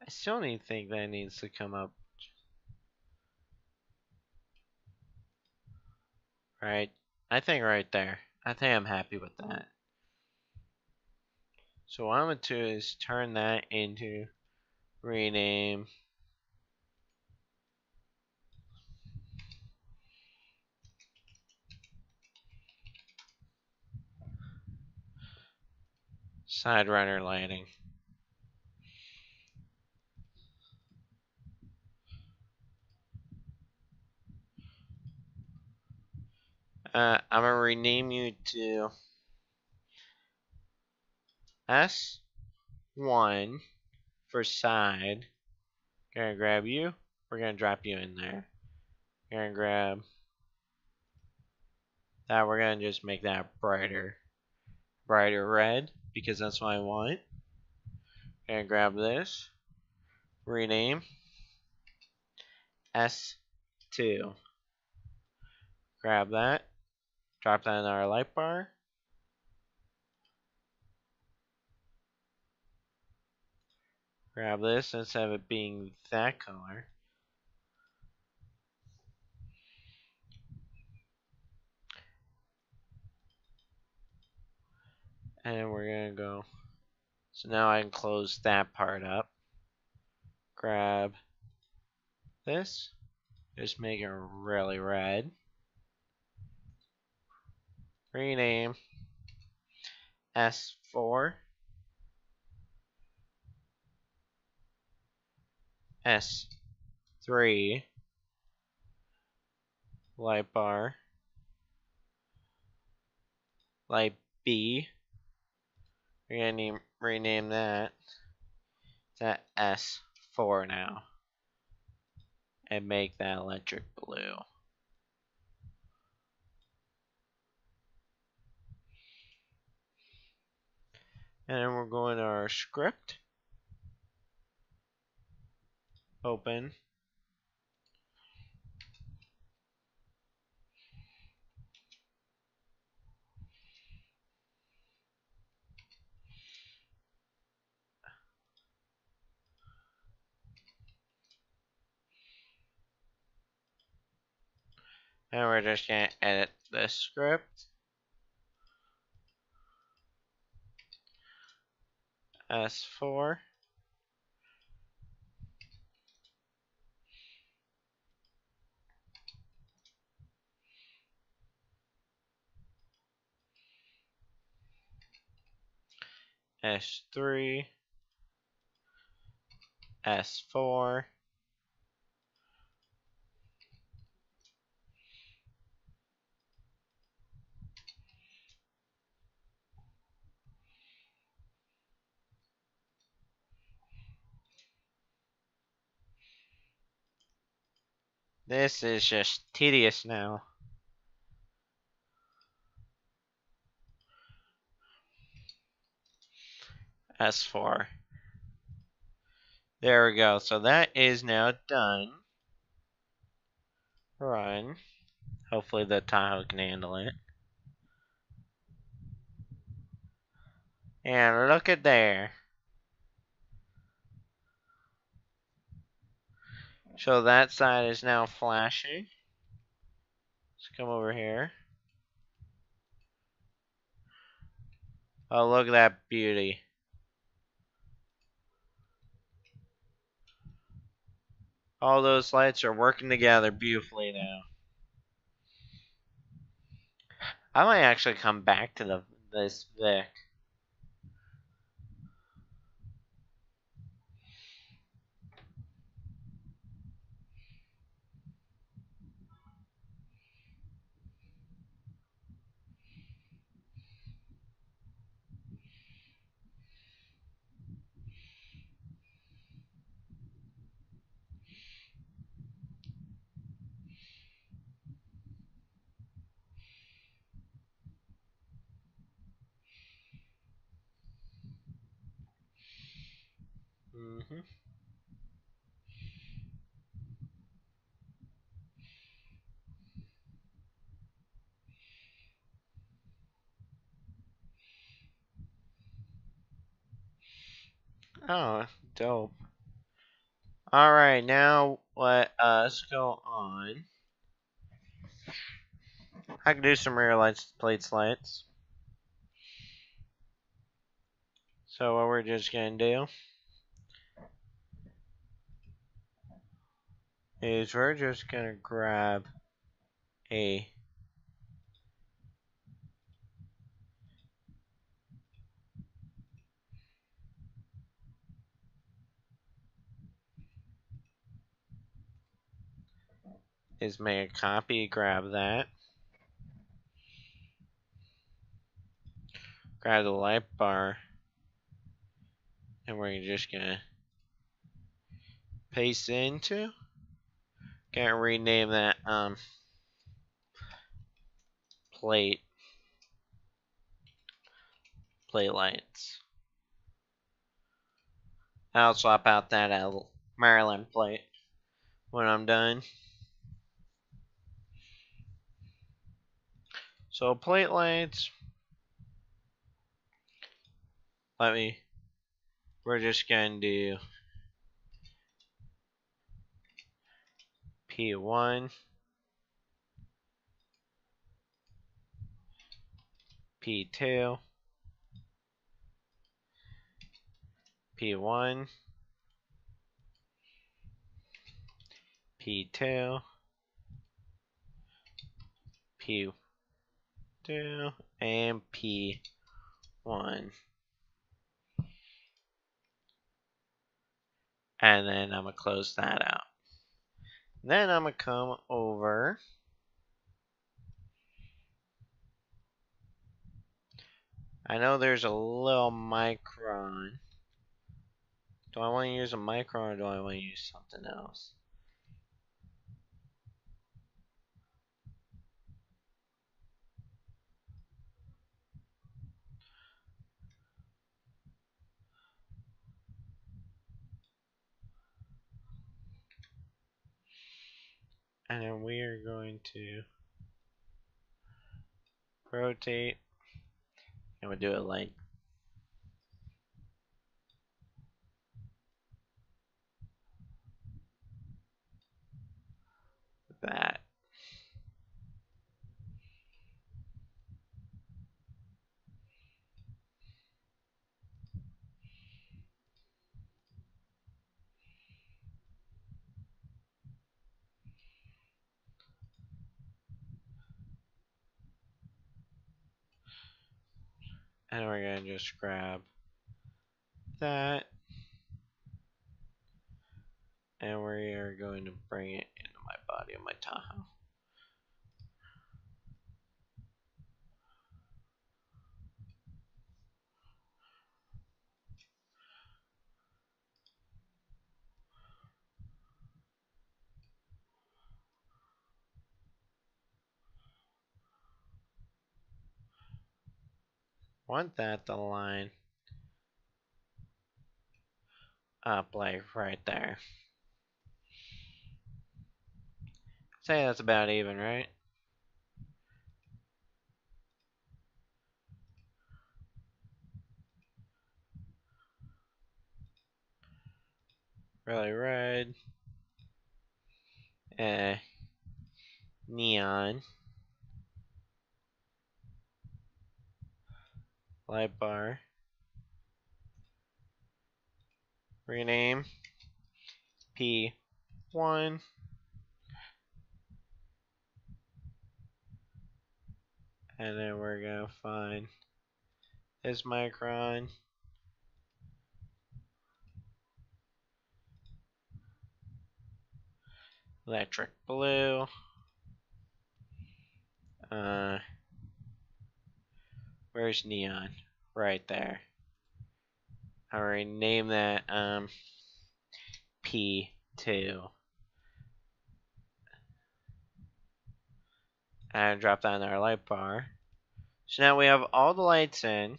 I still need to think that needs to come up. Right. I think right there. I think I'm happy with that. So what I'm going to do is turn that into rename. Side runner lighting. I'm gonna rename you to S1 for side. Gonna grab you. We're gonna drop you in there. Gonna grab that. We're gonna just make that brighter red because that's what I want. Gonna grab this. Rename S2. Grab that. Drop that in our light bar. Grab this instead of it being that color. And we're gonna go. So now I can close that part up. Grab this. Just make it really red. Rename S4. S3. Light bar. Light B. We're gonna rename that to S4 now. And make that electric blue. And then we're going to our script. Open. And we're just going to edit the script. S4. S3. S4. This is just tedious now. S4. There we go. So that is now done. Run. Hopefully the Tahoe can handle it. And look at there. So that side is now flashing. Let's come over here. Oh, look at that beauty. All those lights are working together beautifully now. I might actually come back to this Vic. Oh, dope. Alright, now let us go on. I can do some rear lights, plate lights. So what we're just gonna do is we're just gonna grab a is make a copy, grab that. Grab the light bar. And we're just gonna paste it into. Gonna rename that plate lights. I'll swap out that Maryland plate when I'm done. So plate lights. We're just gonna do P1, P2, P1, P2, P2, and P1. And then I'm going to close that out. Then I'm going to come over. I know there's a little micron. Do I want to use a micron or do I want to use something else? And then we are going to rotate. And we'll do it like that. And we're going to just grab that. And we are going to bring it into my body of my Tahoe. Want that to line up like right there. Say that's about even, right? Really red. Neon. Light bar. Rename. P1. And then we're going to find this micron. Electric blue. Where's neon? Right there. I already named that P2. And drop that in our light bar. So now we have all the lights in.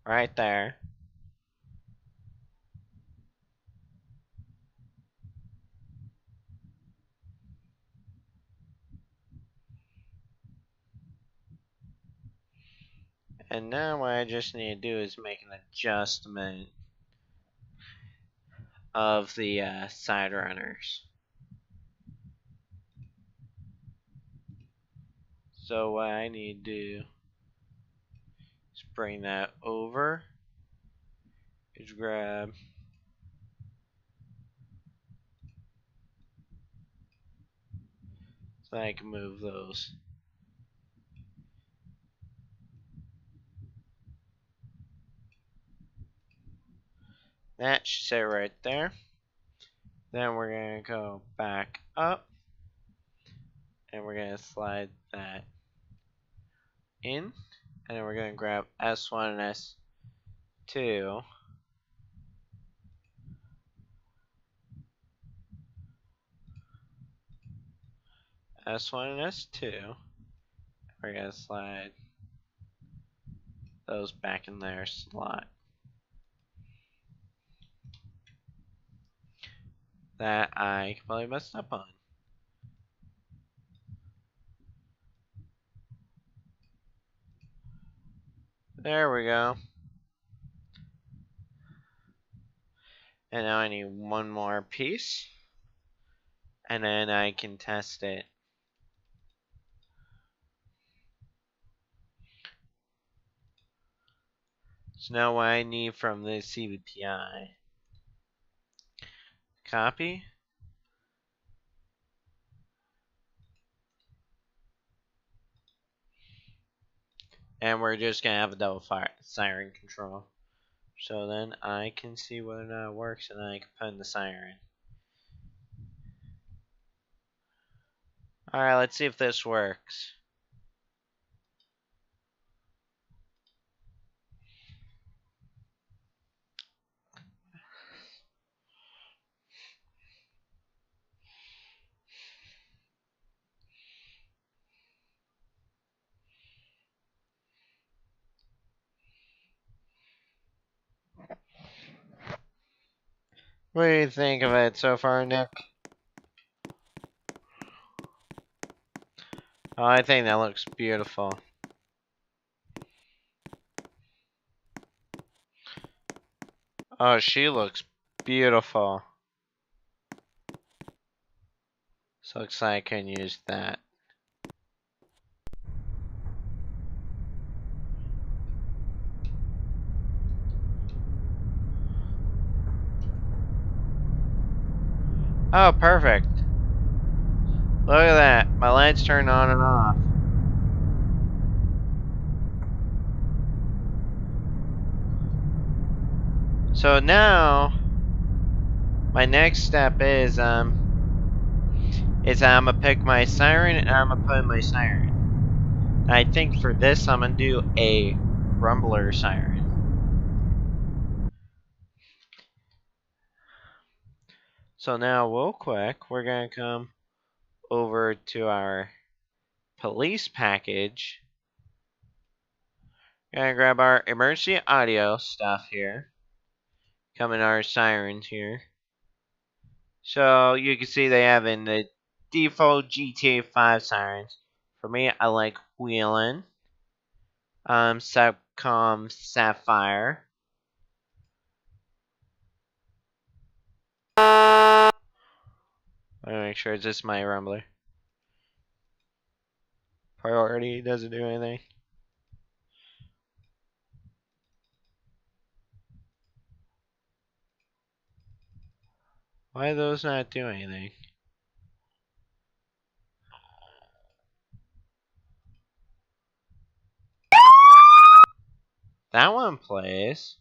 Right there. And now what I just need to do is make an adjustment of the side runners. So what I need to do is bring that over. Just grab so I can move those. That should sit right there. Then we're going to go back up. And we're gonna slide that in. And then we're gonna grab S1 and S2. S1 and S2. We're gonna slide those back in their slot. That I completely messed up on. There we go. And now I need one more piece. And then I can test it. So now what I need from this CVPI. Copy. And we're just gonna have a double fire siren control. So then I can see whether or not it works, and then I can put in the siren. Alright, let's see if this works. What do you think of it so far, Nick? Oh, I think that looks beautiful. Oh, she looks beautiful. So looks like I can use that. Oh, perfect. Look at that. My lights turn on and off. So now, my next step is I'm gonna pick my siren and I'm gonna put in my siren. And I think for this I'm gonna do a rumbler siren. So now real quick, we're gonna come over to our police package. Gonna grab our emergency audio stuff here. Come in our sirens here. So you can see they have in the default GTA 5 sirens. For me, I like Wheelin', Satcom Sapphire. Let me make sure it's just my rumbler. Priority doesn't do anything. Why do those not do anything? That one plays.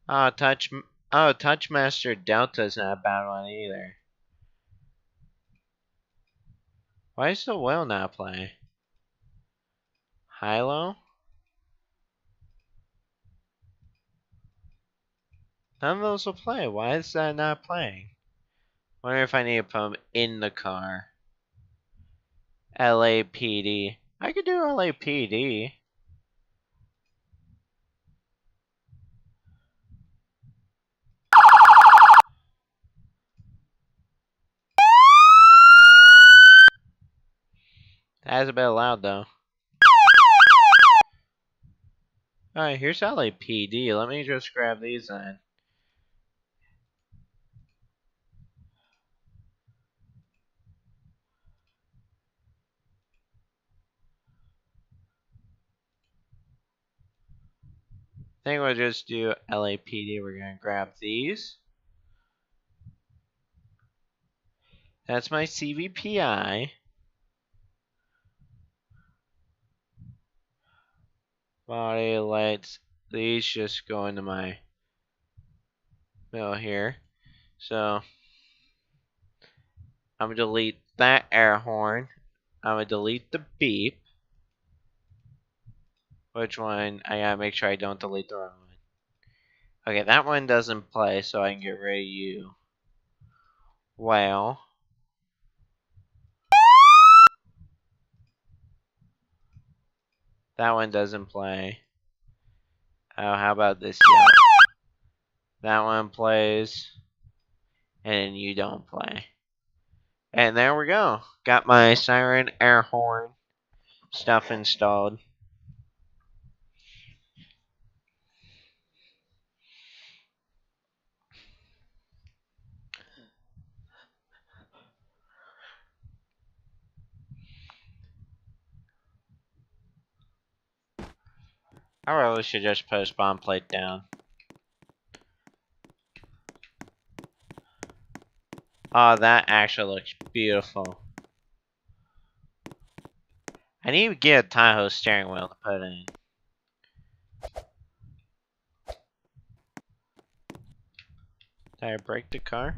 Oh, Touchmaster Delta's not a bad one either. Why does the whale not play? Hilo? None of those will play. Why is that not playing? Wonder if I need to put them in the car. LAPD. I could do LAPD. That's a bit loud though. Alright, here's LAPD. Let me just grab these then. I think we'll just do LAPD. We're gonna grab these. That's my CVPI. body lights. These just go into my middle here. So I'm gonna delete that air horn. I'm gonna delete the beep. Which one? I gotta make sure I don't delete the wrong one. Okay, that one doesn't play, so I can get rid of you. Well. That one doesn't play. Oh, how about this yelp? That one plays. And you don't play. And there we go. Got my siren air horn stuff installed. I really should just put a spawn plate down. Oh, that actually looks beautiful. I need to get a Tahoe steering wheel to put in. Did I break the car?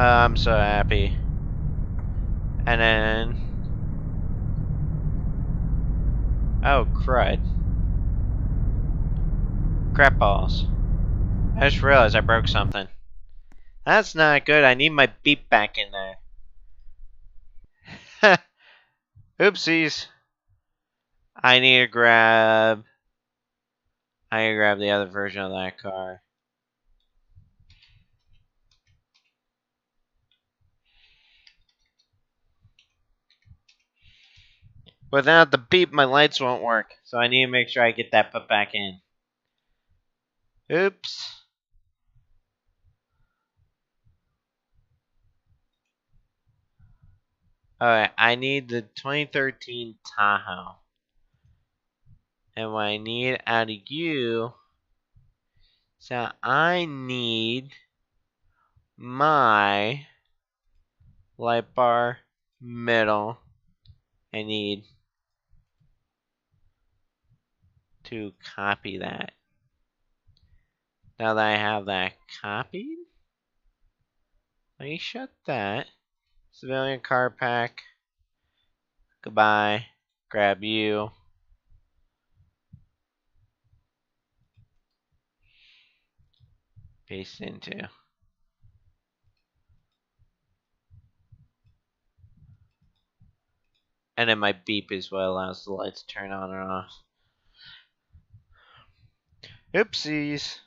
I'm so happy. And then... oh, crud. Crap balls. I just realized I broke something. That's not good. I need my beep back in there. Oopsies. I need to grab the other version of that car. Without the beep, my lights won't work. So I need to make sure I get that put back in. Oops. Alright, I need the 2013 Tahoe. And what I need out of you... so I need my light bar middle. I need to copy that. Now that I have that copied, let me shut that. Civilian car pack. Goodbye. Grab you. Paste into. And then my beep is what allows the lights to turn on or off. Oopsies.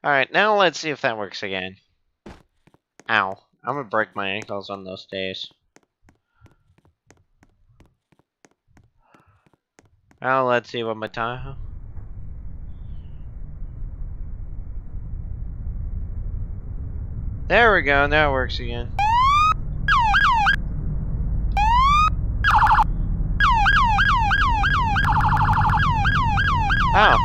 Alright, now let's see if that works again. Ow. I'm gonna break my ankles on those days. Well, let's see what my Tahoe. There we go, now it works again. Ow.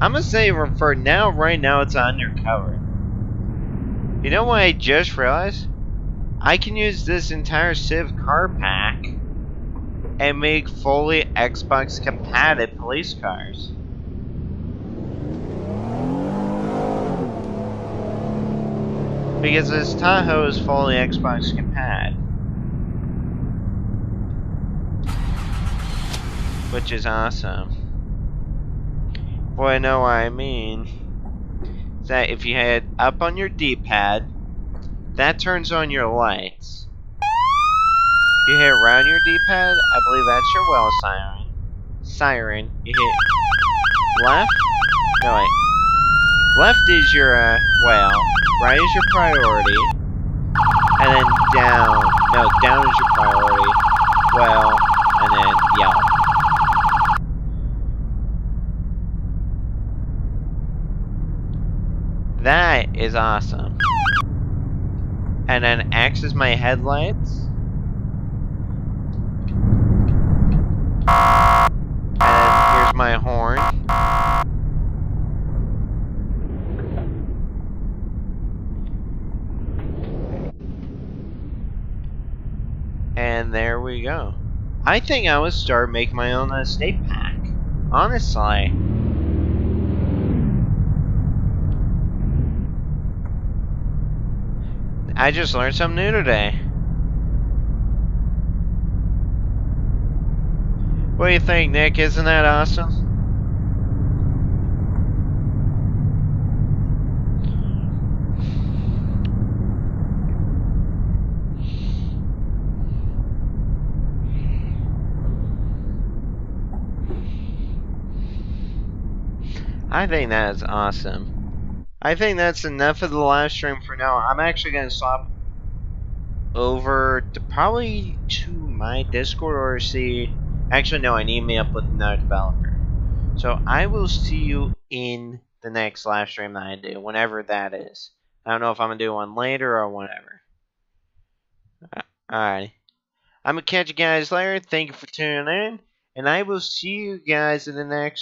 I'm gonna say for now, right now, it's undercover. You know what I just realized? I can use this entire Civ car pack and make fully Xbox compatible police cars. Because this Tahoe is fully Xbox compatible. Which is awesome. Boy, I know what I mean. Is that if you head up on your D-pad, that turns on your lights. If you hit around your D-pad, I believe that's your well siren. You hit left? No, wait. Left is your well. Right is your priority. And then down. No, down is your priority. well, and then yell. That is awesome. And then X is my headlights. And then here's my horn. And there we go. I think I would start making my own estate pack. Honestly. I just learned something new today. What do you think, Nick? Isn't that awesome? I think that is awesome. I think that's enough of the live stream for now. I'm actually going to swap over to probably to my Discord or see... Actually, no, I need to meet up with another developer. So I will see you in the next live stream that I do, whenever that is. I don't know if I'm going to do one later or whatever. Alright. I'm going to catch you guys later. Thank you for tuning in. And I will see you guys in the next